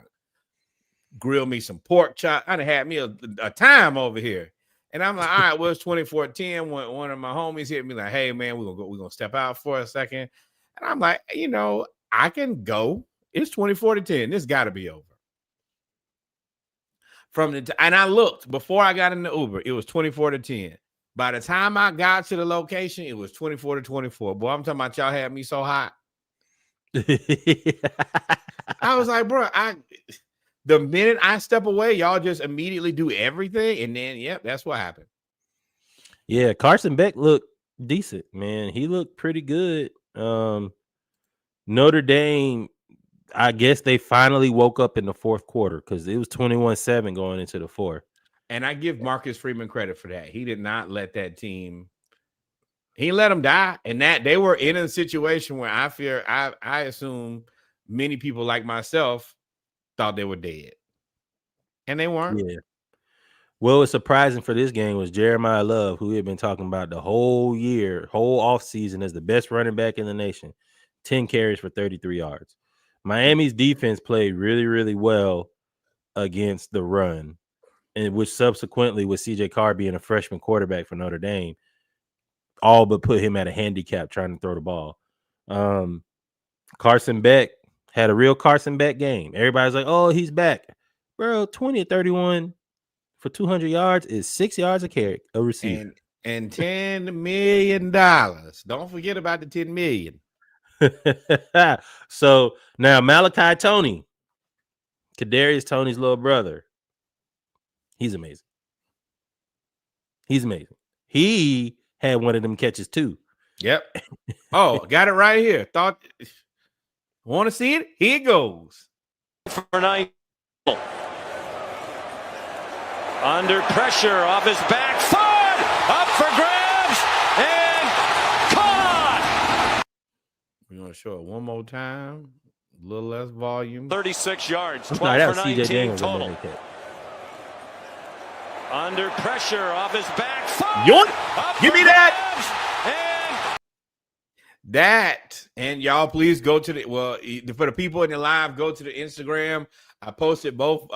grilled me some pork chop. I done had me a time over here. And I'm like, all right, well, it's 24-10. One of my homies hit me like, hey, man, we're gonna step out for a second. And I'm like, I can go. It's 24-10. This got to be over. And I looked before I got in the Uber. It was 24-10. By the time I got to the location, it was 24-24. Boy, I'm talking about y'all had me so hot. I was like, bro, the minute I step away, y'all just immediately do everything. And then, yep, that's what happened. Yeah, Carson Beck looked decent, man. He looked pretty good. Notre Dame, I guess they finally woke up in the fourth quarter because it was 21-7 going into the fourth. And I give Marcus Freeman credit for that. He did not let that team. He let them die. And that they were in a situation where I assume many people like myself thought they were dead. And they weren't. Yeah. Well, what's surprising for this game was Jeremiah Love, who we had been talking about the whole year, whole offseason as the best running back in the nation. 10 carries for 33 yards. Miami's defense played really, really well against the run, and which subsequently with CJ Carr being a freshman quarterback for Notre Dame, all but put him at a handicap trying to throw the ball. Carson Beck had a real Carson Beck game. Everybody's like, oh, he's back. Bro, 20-31 for 200 yards is 6 yards a carry, a receiver. And $10 million. Don't forget about the $10 million. So now Malachi Tony, Kadarius Toney's little brother, he's amazing. He's amazing. He had one of them catches too. Yep. Oh, got it right here. Want to see it? Here it goes. For 9. Under pressure, off his back foot, up for grabs, and caught. We're going to show it one more time. A little less volume. 36 yards, 12 for 19 total. Under pressure, off his back foot. Give me that. And y'all please go to for the people in the live, go to the Instagram. I posted both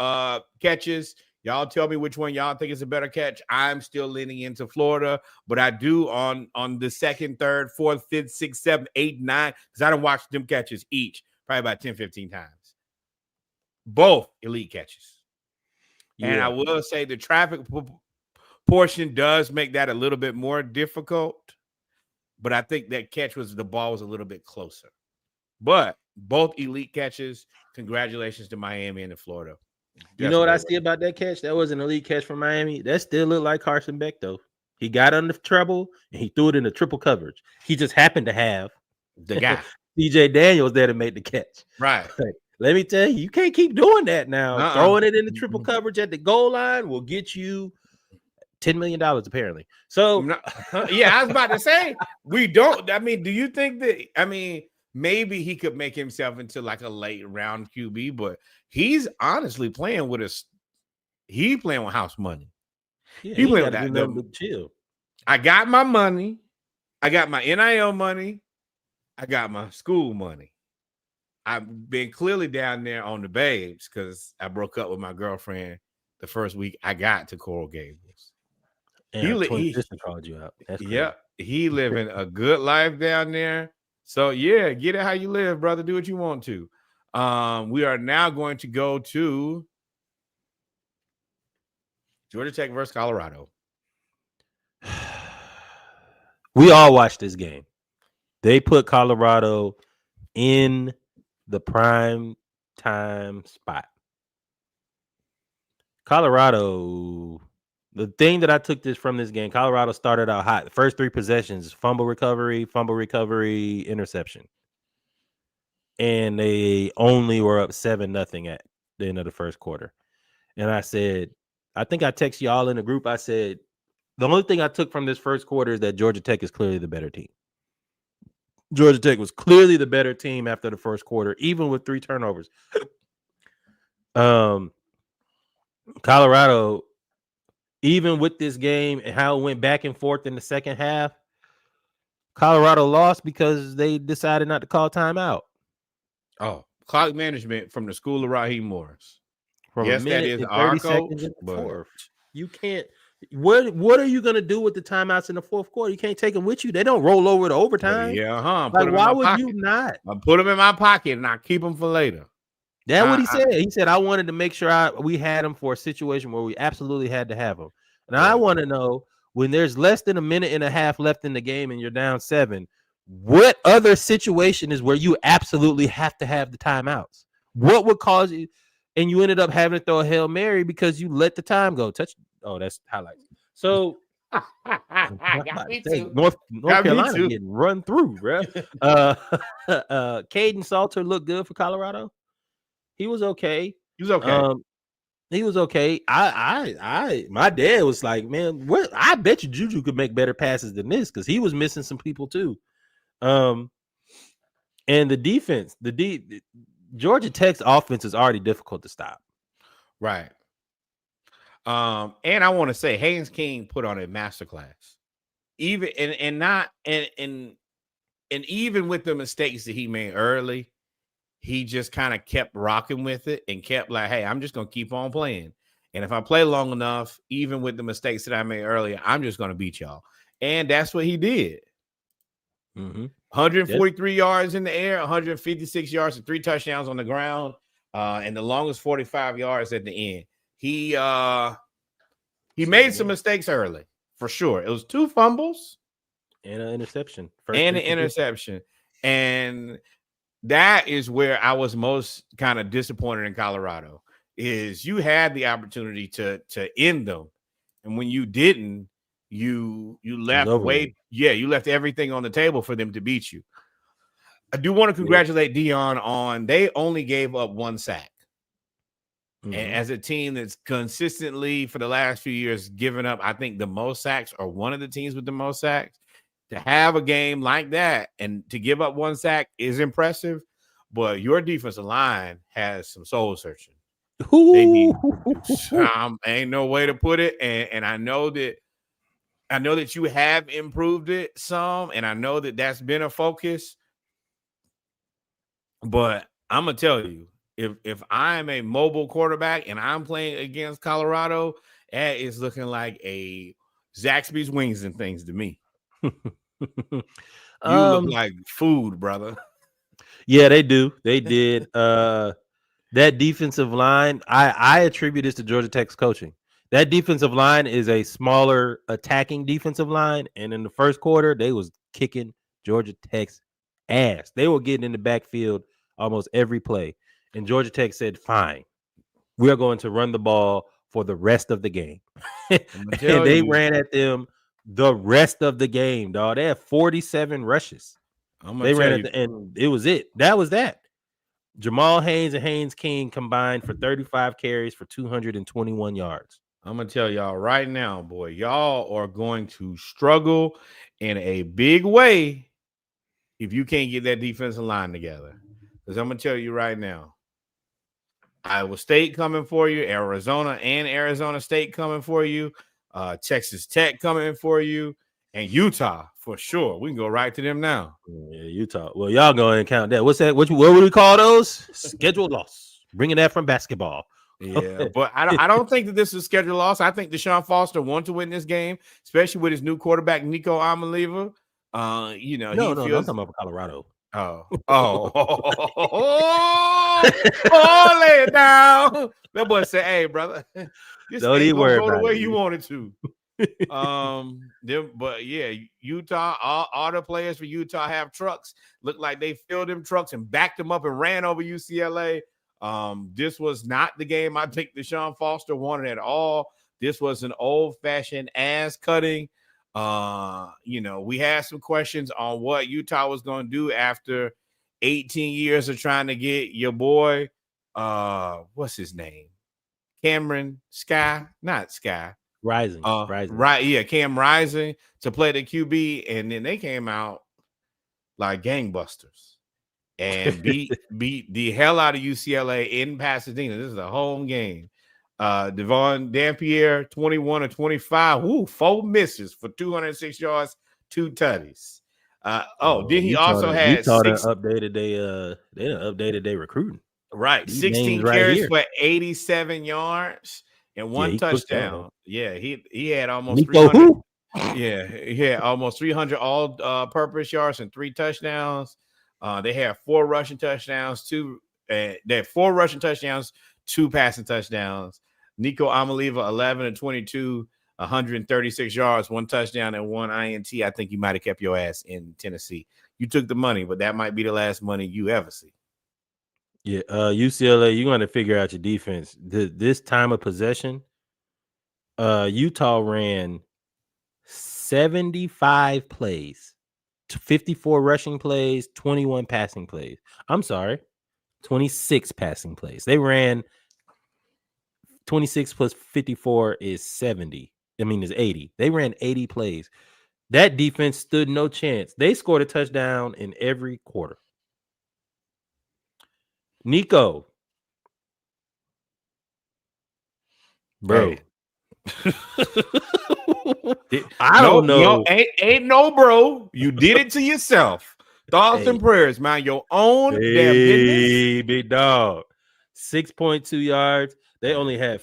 catches. Y'all tell me which one y'all think is a better catch. I'm still leaning into Florida, but I do on the second, third, fourth, fifth, sixth, seventh, eighth, nine, because I don't watch them catches each probably about 10, 15 times. Both elite catches. Yeah. And I will say the traffic portion does make that a little bit more difficult, but I think that the ball was a little bit closer. But both elite catches. Congratulations to Miami and to Florida. You know what I see about that catch? That was an elite catch from Miami. That still looked like Carson Beck, though. He got under trouble and he threw it into triple coverage. He just happened to have the guy. CJ Daniels there to make the catch. Right. Let me tell you, you can't keep doing that now. Throwing it in the triple coverage at the goal line will get you $10 million, apparently. So, I was about to say, we don't. I mean, do you think that, maybe he could make himself into like a late round QB, but he's honestly playing with house money. Yeah, he playing with that. Chill. I got my money. I got my NIL money. I got my school money. I've been clearly down there on the babes because I broke up with my girlfriend the first week I got to Coral Gables. And twin sister called you out. That's crazy. He living a good life down there. So yeah, get it how you live, brother. Do what you want to. We are now going to go to Georgia Tech versus Colorado. We all watched this game. They put Colorado in the prime time spot. Colorado, the thing that I took from this game, Colorado started out hot. The first 3 possessions, fumble recovery, interception. And they only were up 7-0 at the end of the first quarter. And I said, I think I texted y'all in the group. I said, the only thing I took from this first quarter is that Georgia Tech is clearly the better team. Georgia Tech was clearly the better team after the first quarter, even with 3 turnovers. Colorado, even with this game and how it went back and forth in the second half, Colorado lost because they decided not to call timeout. Oh, clock management from the school of Raheem Morris. Yes, that is our coach. You can't. What are you gonna do with the timeouts in the fourth quarter? You can't take them with you. They don't roll over to overtime. Yeah, Like, why would you not? I put them in my pocket and I keep them for later. That's what he said. He said, I wanted to make sure we had them for a situation where we absolutely had to have them. And I want to know, when there's less than a minute and a half left in the game and you're down 7, what other situation is where you absolutely have to have the timeouts? What would cause you? And you ended up having to throw a Hail Mary because you let the time go. Oh, that's highlights. So North Carolina getting run through, bro. Caden Salter looked good for Colorado. He was okay. He was okay. He was okay. My dad was like, man, I bet you Juju could make better passes than this because he was missing some people too. And the defense, Georgia Tech's offense is already difficult to stop. Right. And I want to say Haynes King put on a masterclass. Even even with the mistakes that he made early, he just kind of kept rocking with it and kept like, hey, I'm just going to keep on playing. And if I play long enough, even with the mistakes that I made earlier, I'm just going to beat y'all. And that's what he did. 143 yards in the air, 156 yards and 3 touchdowns on the ground, and the longest 45 yards at the end. He made some mistakes early, for sure. It was 2 fumbles and an interception. And that is where I was most kind of disappointed in Colorado, is you had the opportunity to end them. And when you didn't, you left you left everything on the table for them to beat you. I do want to congratulate Dion on, they only gave up 1 sack. And as a team that's consistently for the last few years given up, I think the most sacks, or one of the teams with the most sacks, to have a game like that and to give up 1 sack is impressive. But your defensive line has some soul searching. They need ain't no way to put it. And I know that you have improved it some, and I know that that's been a focus. But I'm gonna tell you, if I'm a mobile quarterback and I'm playing against Colorado, that is looking like a Zaxby's Wings and Things to me. You look like food, brother. Yeah, they do. They did. That defensive line, I attribute this to Georgia Tech's coaching. That defensive line is a smaller attacking defensive line, and in the first quarter, they was kicking Georgia Tech's ass. They were getting in the backfield almost every play, and Georgia Tech said, fine, we are going to run the ball for the rest of the game. And they ran at them the rest of the game, dog. They had 47 rushes. They ran at the end. It was it. That was that. Jamal Haynes and Haynes King combined for 35 carries for 221 yards. I'm going to tell y'all right now, boy, y'all are going to struggle in a big way if you can't get that defensive line together. Because I'm going to tell you right now, Iowa State coming for you, Arizona and Arizona State coming for you, Texas Tech coming for you, and Utah for sure. We can go right to them now. Yeah, Utah. Well, y'all go ahead and count that. What's that? What would we call those? Scheduled loss. Bringing that from basketball. Yeah, but I don't think that this is a scheduled loss. I think Deshaun Foster wants to win this game, especially with his new quarterback, Nico Amaliva. No, I'm talking about Colorado. Oh, lay it down. That boy said, "Hey, brother, this ain't gonna go the way you wanted to." But yeah, Utah. All the players for Utah have trucks. Look like they filled them trucks and backed them up and ran over UCLA. This was not the game I think Deshaun Foster wanted at all. This was an old-fashioned ass cutting. We had some questions on what Utah was going to do after 18 years of trying to get your boy, what's his name? Cameron Rising. Right. Yeah. Cam Rising to play the QB. And then they came out like gangbusters and beat the hell out of UCLA in Pasadena. This is a home game. Devon Dampier, 21 of 25. 4 misses for 206 yards, 2 tutties. Then he also had updated their recruiting. Right. 16 carries for 87 yards and 1 touchdown. Yeah, he had almost 300. Yeah, he had almost 300 all-purpose yards and 3 touchdowns. They had 4 rushing touchdowns, 2 passing touchdowns. Nico Amaliva, 11 and 22, 136 yards, 1 touchdown, and 1 INT. I think you might have kept your ass in Tennessee. You took the money, but that might be the last money you ever see. Yeah, UCLA, you're going to figure out your defense. This time of possession, Utah ran 75 plays, 54 rushing plays, 21 passing plays. I'm sorry, 26 passing plays. They ran 26 plus 54 is 70. Is 80. They ran 80 plays. That defense stood no chance. They scored a touchdown in every quarter. Nico. Bro. Hey. I don't know. Ain't no bro. You did it to yourself. Thoughts and prayers, man. Your own damn business. Big dog. 6.2 yards. They only have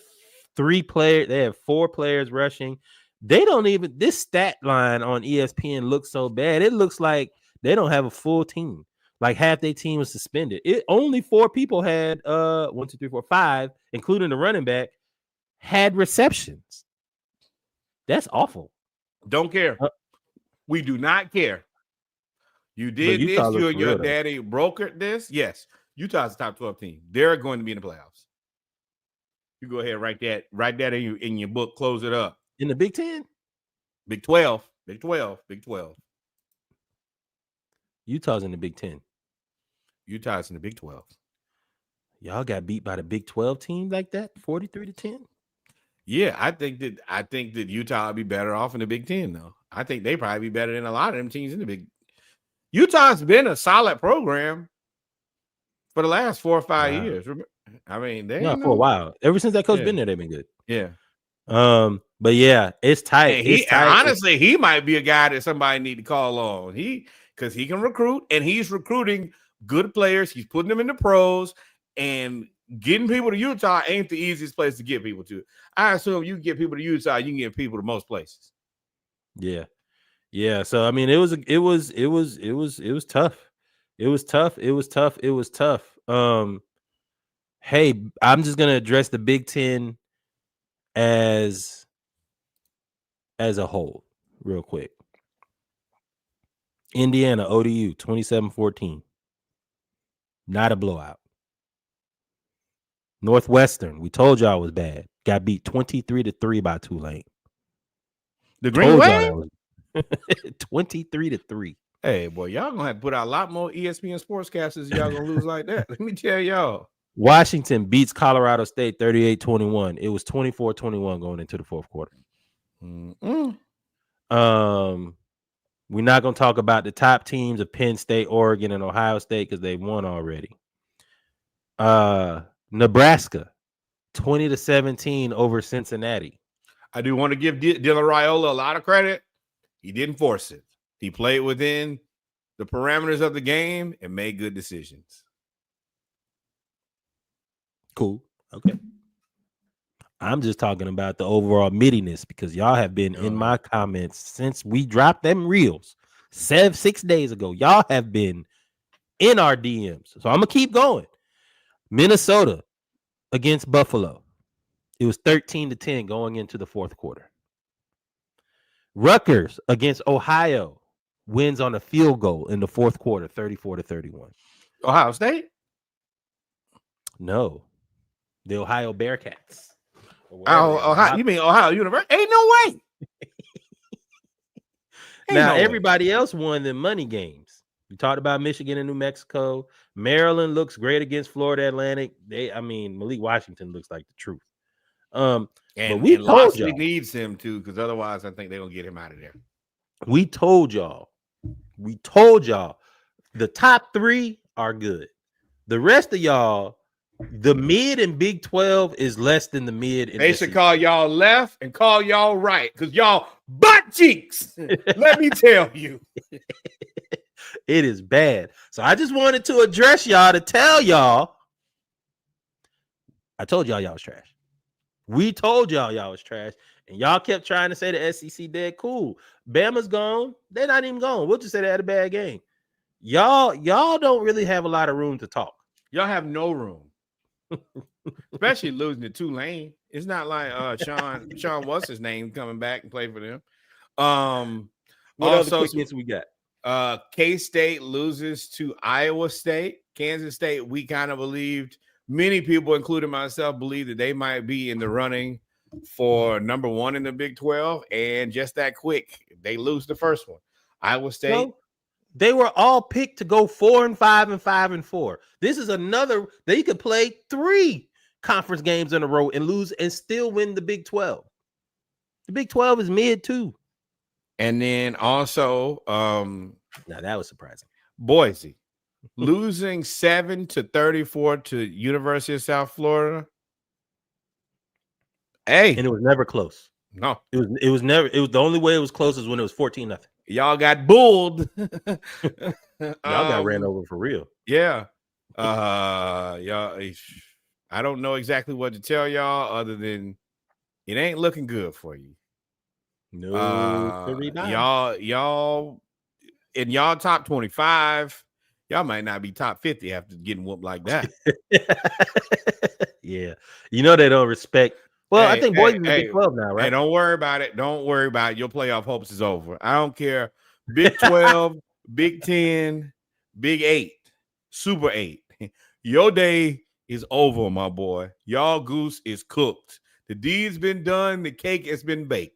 3 players. They have 4 players rushing. They don't even. This stat line on ESPN looks so bad. It looks like they don't have a full team. Like half their team was suspended. Only 4 people had 1, 2, 3, 4, 5, including the running back, had receptions. That's awful. Don't care. We do not care. You did this. You and your daddy brokered this. Yes, Utah's a top 12 team. They're going to be in the playoffs. You go ahead, write that in your book. Close it up. In the Big 10, Big 12, Big 12, Big 12. Utah's in the Big 10. Utah's in the Big 12. Y'all got beat by the Big 12 team like that, 43-10. Yeah, I think that Utah would be better off in the Big 10, though. I think they probably be better than a lot of them teams in the Big. Utah's been a solid program for the last 4 or 5 years. I mean, for a while. Ever since that coach been there, they've been good. Yeah. But yeah, it's tight. Honestly, he might be a guy that somebody need to call on. Because he can recruit, and he's recruiting good players. He's putting them in the pros, and getting people to Utah ain't the easiest place to get people to. I assume you can get people to Utah, you can get people to most places. Yeah. Yeah. So I mean, it was tough. It was tough. Hey, I'm just gonna address the Big 10 as a whole real quick. Indiana, ODU, 27-14. Not a blowout. Northwestern, we told y'all was bad. Got beat 23-3 by Tulane. The Green Wave? 23-3. Hey, boy, y'all gonna have to put out a lot more ESPN sportscasters. Y'all gonna lose like that. Let me tell y'all. Washington beats Colorado State 38-21. It was 24-21 going into the fourth quarter. Mm-mm. We're not going to talk about the top teams of Penn State, Oregon, and Ohio State because they won already. Nebraska 20-17 over Cincinnati. I do want to give Dylan Raiola a lot of credit. He didn't force it. He played within the parameters of the game and made good decisions. Cool. Okay. I'm just talking about the overall middiness because y'all have been in my comments since we dropped them reels 6 days ago. Y'all have been in our DMs. So I'm going to keep going. Minnesota against Buffalo. It was 13-10 going into the fourth quarter. Rutgers against Ohio wins on a field goal in the fourth quarter, 34-31. Ohio State? No. The Ohio Bearcats. Ohio, you mean Ohio University? Ain't no way. Now, everybody else won the money games. We talked about Michigan and New Mexico. Maryland looks great against Florida Atlantic. Malik Washington looks like the truth. And we told y'all. y'all. Needs him too, because otherwise I think they're going to get him out of there. We told y'all. The top 3 are good. The rest of y'all, the mid and Big 12 is less than the mid. They should call y'all left and call y'all right because y'all butt cheeks. Let me tell you. It is bad. So I just wanted to address y'all to tell y'all. I told y'all was trash. We told y'all was trash. And y'all kept trying to say the SEC dead. Cool. Bama's gone. They're not even gone. We'll just say they had a bad game. Y'all don't really have a lot of room to talk. Y'all have no room. Especially losing to Tulane. It's not like Sean what's his name coming back and play for them. What other quickness we got? K-State loses to Iowa State. Kansas State, we kind of believed, many people, including myself, believe that they might be in the running for number 1 in the Big 12. And just that quick, they lose the first one. Iowa State. No, they were all picked to go 4-5 and 5-4. This is another. They could play 3 conference games in a row and lose and still win the Big 12. The Big 12 is mid too. And then also, now that was surprising. Boise losing 7-34 to University of South Florida. Hey, and it was never close. No, it was never. It was the only way it was close is when it was 14-0. Y'all got bulled. Y'all got ran over for real. Yeah. Y'all. I don't know exactly what to tell y'all other than it ain't looking good for you. No, y'all in y'all top 25, y'all might not be top 50 after getting whooped like that. Yeah, they don't respect. Well, I think Boise is Big 12 now, right? Hey, don't worry about it. Don't worry about it. Your playoff hopes is over. I don't care. Big 12, Big 10, Big 8, Super 8. Your day is over, my boy. Y'all goose is cooked. The deed's been done. The cake has been baked.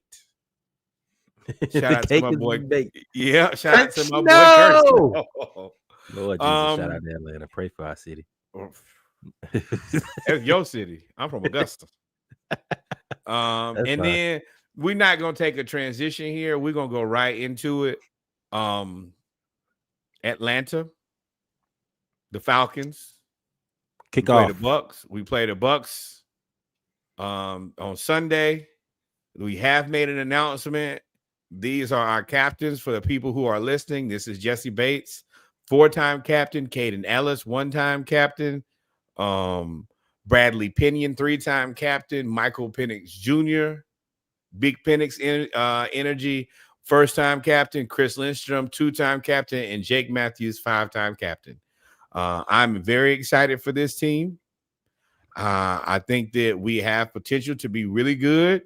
Shout out to my boy. Yeah, shout out to my boy. Lord Jesus, shout out to Atlanta. Pray for our city. That's your city. I'm from Augusta. And then we're not gonna take a transition here. We're gonna go right into it. Atlanta, the Falcons kick off. The Bucs. We play the Bucs on Sunday. We have made an announcement. These are our captains for the people who are listening. This is Jesse Bates, 4-time captain. Caden Ellis, 1-time captain. Bradley Pinion, 3-time captain. Michael Penix Jr., Big Penix Energy, 1st-time captain. Chris Lindstrom, 2-time captain. And Jake Matthews, 5-time captain. I'm very excited for this team. I think that we have potential to be really good.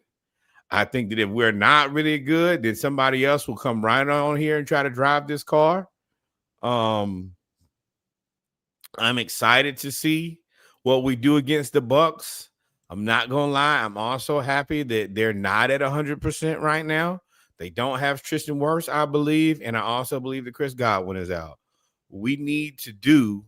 I think that if we're not really good, then somebody else will come right on here and try to drive this car. I'm excited to see what we do against the Bucs. I'm not going to lie. I'm also happy that they're not at 100% right now. They don't have Tristan Wirfs, I believe, and I also believe that Chris Godwin is out. We need to do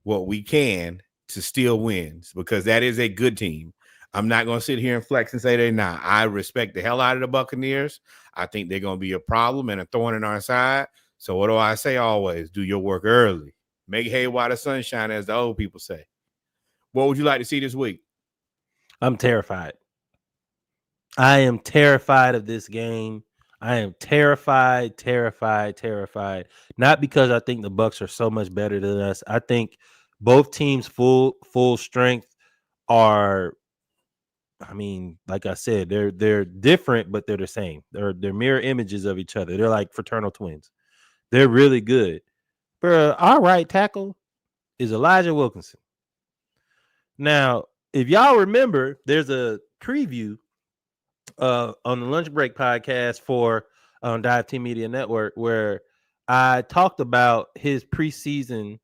what we can to steal wins because that is a good team. I'm not going to sit here and flex and say they're not. I respect the hell out of the Buccaneers. I think they're going to be a problem and a thorn in our side. So what do I say always? Do your work early. Make hay while the sun shines, as the old people say. What would you like to see this week? I'm terrified. I am terrified of this game. I am terrified. Not because I think the Bucs are so much better than us. I think both teams full strength are, I mean, like I said, they're different, but they're the same. They're mirror images of each other. They're like fraternal twins. They're really good. But our right tackle is Elijah Wilkinson. Now, if y'all remember, there's a preview on the Lunch Break podcast for Dive Team Media Network where I talked about his preseason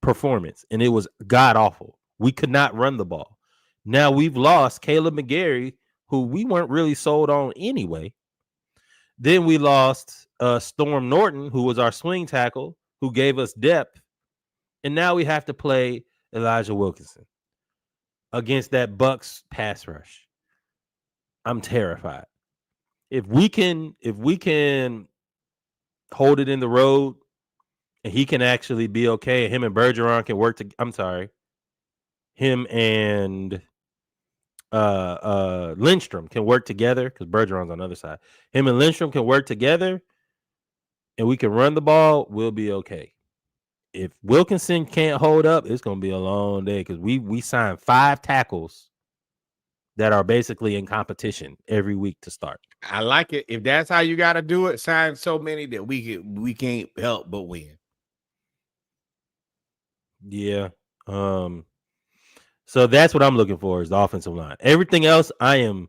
performance, and it was god awful. We could not run the ball. Now we've lost Caleb McGarry, who we weren't really sold on anyway. Then we lost Storm Norton, who was our swing tackle, who gave us depth. And now we have to play Elijah Wilkinson against that Bucs pass rush. I'm terrified. If we can hold it in the road and he can actually be okay, him and Bergeron can work him and Lindstrom can work together because Bergeron's on the other side. Him and Lindstrom can work together and we can run the ball, we'll be okay. If Wilkinson can't hold up, it's going to be a long day because we signed 5 tackles that are basically in competition every week to start. I like it. If that's how you got to do it, sign so many that we can't help but win. Yeah. So that's what I'm looking for is the offensive line. Everything else, I am,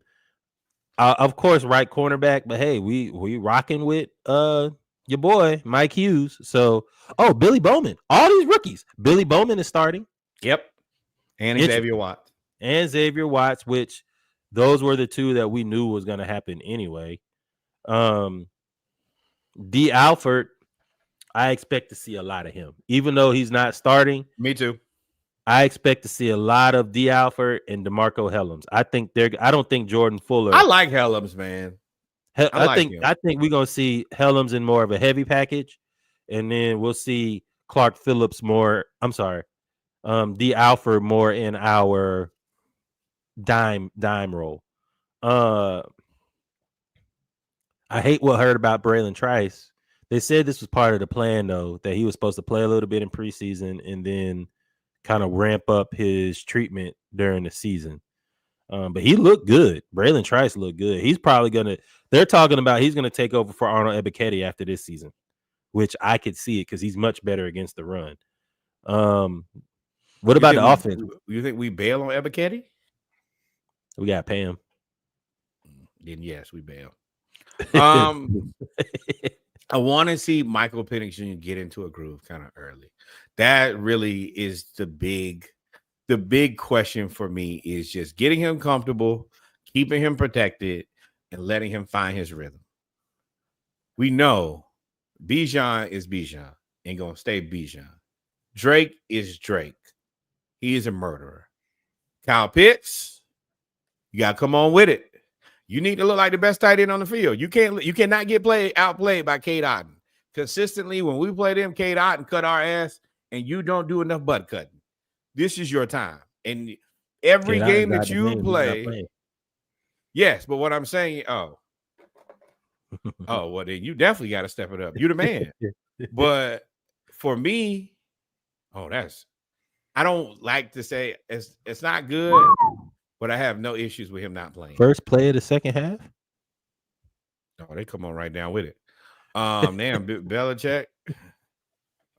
of course, right cornerback. But hey, we rocking with your boy Mike Hughes. So, Billy Bowman, all these rookies. Billy Bowman is starting. Yep, and Xavier Watts, which those were the two that we knew was going to happen anyway. D. Alford, I expect to see a lot of him, even though he's not starting. Me too. I expect to see a lot of D. Alford and DeMarco Hellams. I don't think Jordan Fuller. I like Hellams, man. I think we're gonna see Hellams in more of a heavy package, and then we'll see Clark Phillips more. I'm sorry, D. Alford more in our dime role. I hate what I heard about Braylon Trice. They said this was part of the plan, though, that he was supposed to play a little bit in preseason and then kind of ramp up his treatment during the season. But he looked good. Braylon Trice looked good. He's probably they're talking about he's going to take over for Arnold Ebiketie after this season, which I could see it because he's much better against the run. What about the offense? You think we bail on Ebiketie? We got to pay him. Then yes, we bail. I want to see Michael Penix Jr. get into a groove kind of early. That really is the big question for me is just getting him comfortable, keeping him protected, and letting him find his rhythm. We know Bijan is Bijan and going to stay Bijan. Drake is Drake. He is a murderer. Kyle Pitts, you got to come on with it. You need to look like the best tight end on the field. You cannot get outplayed by Cade Otton. Consistently, when we play them, Cade Otton cut our ass, and you don't do enough butt cutting. This is your time. And every game that you play, yes, but what I'm saying, well, then you definitely got to step it up. You're the man. But for me, I don't like to say it's not good. But I have no issues with him not playing. First play of the second half? Oh, they come on right down with it. Damn, Belichick.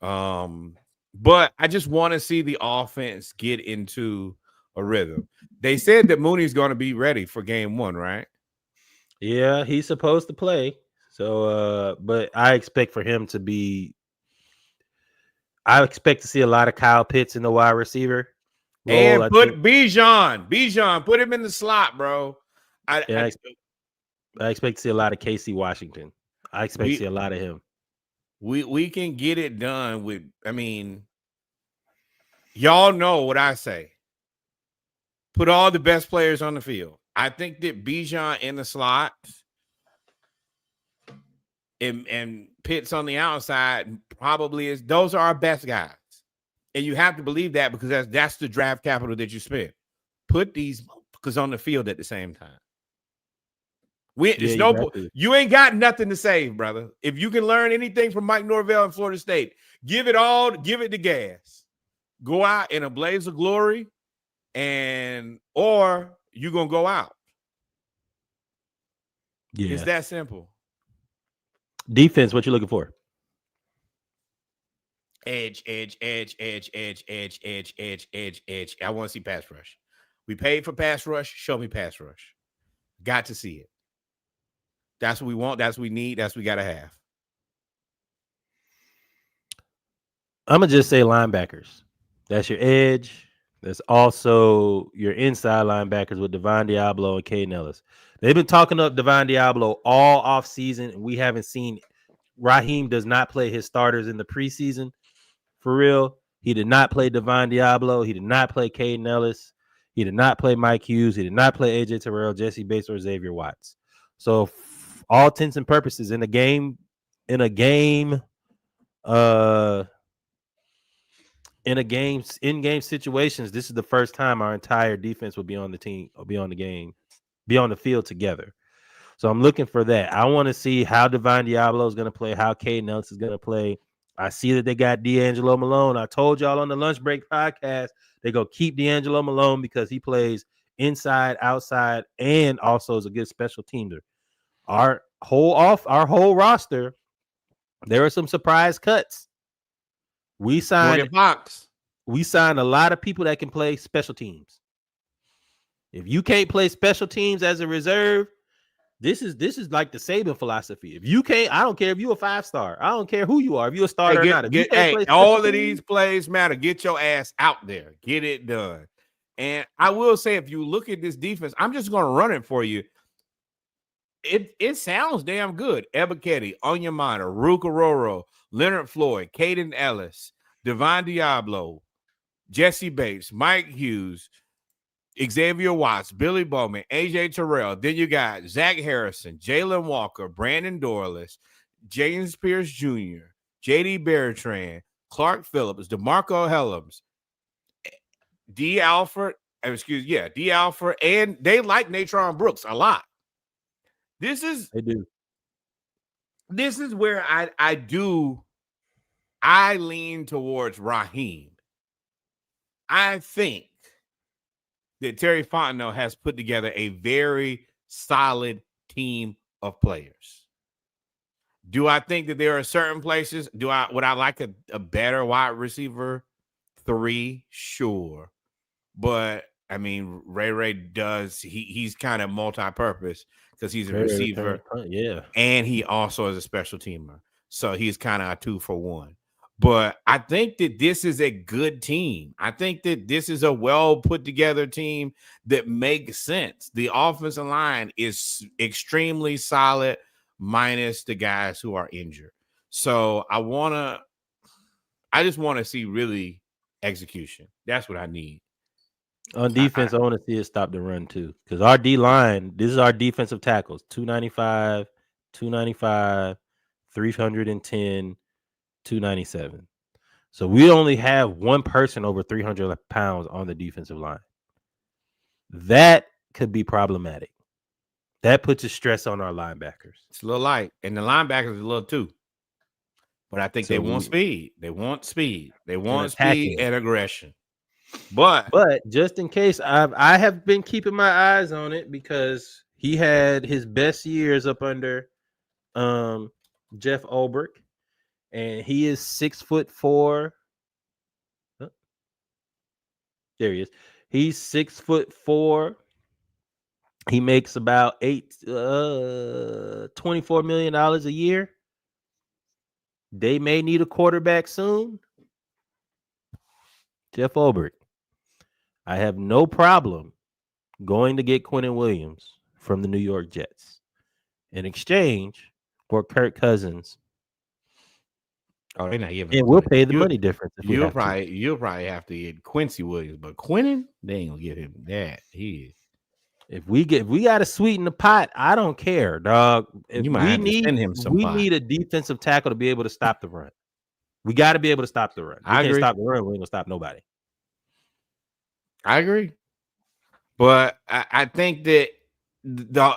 But I just want to see the offense get into a rhythm. They said that Mooney's going to be ready for game 1, right? Yeah, he's supposed to play. So, but I expect for him to be. I expect to see a lot of Kyle Pitts in the wide receiver. And put Bijan, put him in the slot, bro. I expect to see a lot of Casey Washington. I expect to see a lot of him. We can get it done with, I mean, y'all know what I say. Put all the best players on the field. I think that Bijan in the slot and Pitts on the outside probably is, those are our best guys. And you have to believe that because that's the draft capital that you spent. Put these motherfuckers on the field at the same time. You ain't got nothing to save, brother. If you can learn anything from Mike Norvell in Florida State, give it the gas. Go out in a blaze of glory, or you're gonna go out. Yeah, it's that simple. Defense, what you looking for? Edge. I want to see pass rush. We paid for pass rush. Show me pass rush. Got to see it. That's what we want. That's what we need. That's what we got to have. I'm going to just say linebackers. That's your edge. That's also your inside linebackers with Devon Diablo and Caden Ellis. They've been talking up Devon Diablo all offseason, and we haven't seen it. Raheem does not play his starters in the preseason. For real, he did not play Devon Diablo. He did not play Caden Ellis. He did not play Mike Hughes. He did not play AJ Terrell, Jesse Bates, or Xavier Watts. So, all intents and purposes, in in-game situations, this is the first time our entire defense will be on the team, or be on the field together. So I'm looking for that. I want to see how Devon Diablo is going to play, how Caden Ellis is going to play. I see that they got D'Angelo Malone. I told y'all on the Lunch Break podcast, they go keep D'Angelo Malone because he plays inside, outside, and also is a good special teamer. Our whole roster, there are some surprise cuts. We signed a lot of people that can play special teams. If you can't play special teams as a reserve, this is like the Saban philosophy. If you can't, I don't care if you're a 5-star. I don't care who you are. If you're a starter or not. All of these plays matter. Get your ass out there. Get it done. And I will say, if you look at this defense, I'm just going to run it for you. It sounds damn good. Ebiketie, Onyemata, Rukaroro, Leonard Floyd, Caden Ellis, Devon Diablo, Jesse Bates, Mike Hughes, Xavier Watts, Billy Bowman, AJ Terrell. Then you got Zach Harrison, Jalen Walker, Brandon Dorless, James Pierce Jr., JD Bertrand, Clark Phillips, DeMarco Helms, D. Alford, and they like Natron Brooks a lot. This is where I lean towards Raheem. I think that Terry Fontenot has put together a very solid team of players. Do I think that there are certain places? Would I like a better wide receiver 3? Sure. But I mean, Ray does, he's kind of multi-purpose because he's a receiver. Yeah. And he also is a special teamer. So he's kind of a 2-for-1. But I think that this is a good team. I think that this is a well put together team that makes sense. The offensive line is extremely solid, minus the guys who are injured. So I just want to see really execution. That's what I need. On defense, I want to see it stop the run too. Because our D-line, this is our defensive tackles, 295, 310, 297. So we only have one person over 300 pounds on the defensive line. That could be problematic. That puts a stress on our linebackers. It's a little light, and the linebackers are a little too. But I think they want speed. They want speed. They want speed and aggression. But just in case, I have been keeping my eyes on it because he had his best years up under Jeff Ulbrich. And he is 6'4". There he is. He's 6'4". He makes about $24 million a year. They may need a quarterback soon. Jeff Ulbrich. I have no problem going to get Quentin Williams from the New York Jets. in exchange for Kirk Cousins. Oh, they're not giving. And we'll pay the money difference. If you'll probably have to get Quincy Williams, but Quinnen, they ain't gonna give him that. He is. If we got to sweeten the pot, I don't care, dog. If you might have to send him some. We need a defensive tackle to be able to stop the run. We got to be able to stop the run. We can't stop the run. We ain't gonna stop nobody. I agree, but I think that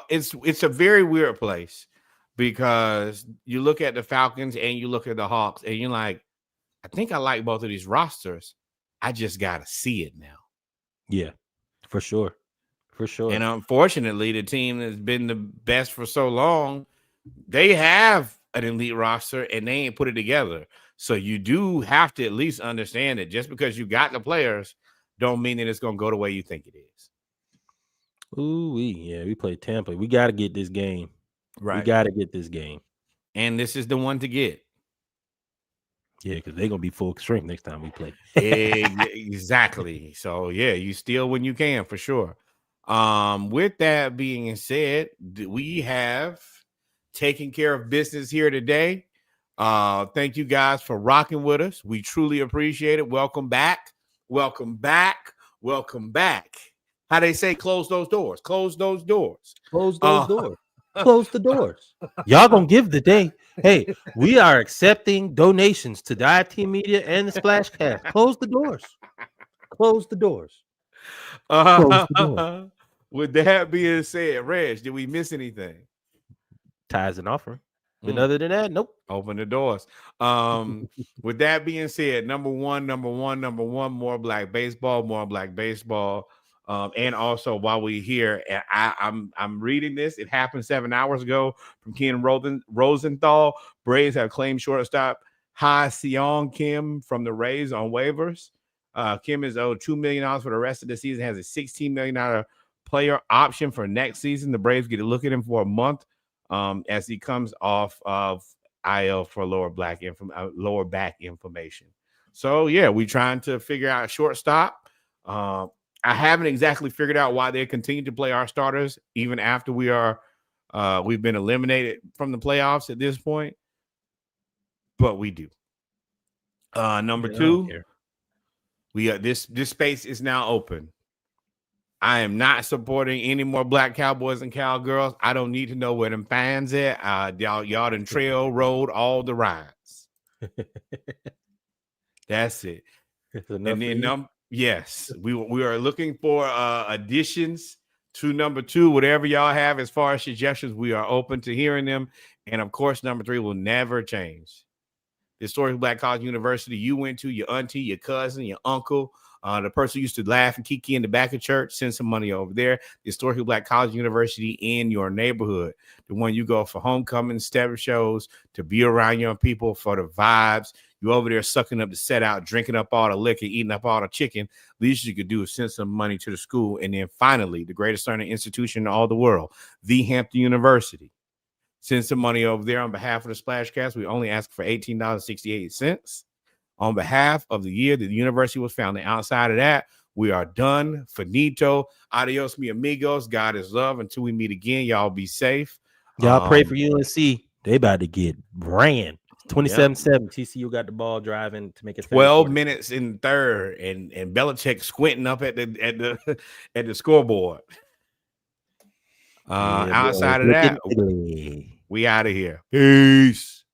it's a very weird place. Because you look at the Falcons and you look at the Hawks and you're like, I think I like both of these rosters. I just got to see it now. Yeah, for sure. For sure. And unfortunately, the team that's been the best for so long, they have an elite roster and they ain't put it together. So you do have to at least understand that just because you got the players don't mean that it's going to go the way you think it is. Ooh, we played Tampa. We got to get this game. Right. We got to get this game. And this is the one to get. Yeah, because they're going to be full strength next time we play. Exactly. So, yeah, you steal when you can, for sure. With that being said, we have taken care of business here today. Thank you guys for rocking with us. We truly appreciate it. Welcome back. Welcome back. Welcome back. How they say, close those doors. Close those doors. Close those doors. Close the doors. Y'all gonna give the day. Hey, we are accepting donations to the IT Media and the Splashcast. Close the doors. Close the doors. Close the doors. With that being said, Reg, did we miss anything? Ties and offering. But other than that, nope. Open the doors. With that being said, number one, more black baseball. And also while we're here, I'm reading this. It happened 7 hours ago from Ken Rosenthal. Braves have claimed shortstop Ha Seong Kim from the Rays on waivers. Kim is owed $2 million for the rest of the season. Has a $16 million player option for next season. The Braves get a look at him for a month as he comes off of IL for lower back inflammation. So yeah, we're trying to figure out a shortstop. I haven't exactly figured out why they continue to play our starters even after we've been eliminated from the playoffs at this point, but we do. Number two, this space is now open. I am not supporting any more black cowboys and cowgirls. I don't need to know where them fans at. Y'all done trail road all the rides. That's it. And then yes, we are looking for additions to number two. Whatever y'all have as far as suggestions, we are open to hearing them. And of course, number three will never change. The historic Black College University you went to, your auntie, your cousin, your uncle, the person who used to laugh and kiki in the back of church, send some money over there. The historic Black College University in your neighborhood, the one you go for homecoming, step shows, to be around young people for the vibes. You over there sucking up the set out, drinking up all the liquor, eating up all the chicken. Least you could do is send some money to the school. And then finally, the greatest learning institution in all the world, the Hampton University. Send some money over there on behalf of the Splashcast. We only ask for $18.68 on behalf of the year that the university was founded. Outside of that, we are done. Finito. Adios, mi amigos. God is love. Until we meet again, y'all be safe. Y'all pray for UNC. They about to get ran. 27-7. TCU got the ball driving to make it 12 minutes in third, and Belichick squinting up at the scoreboard. Outside of that, we out of here. Peace.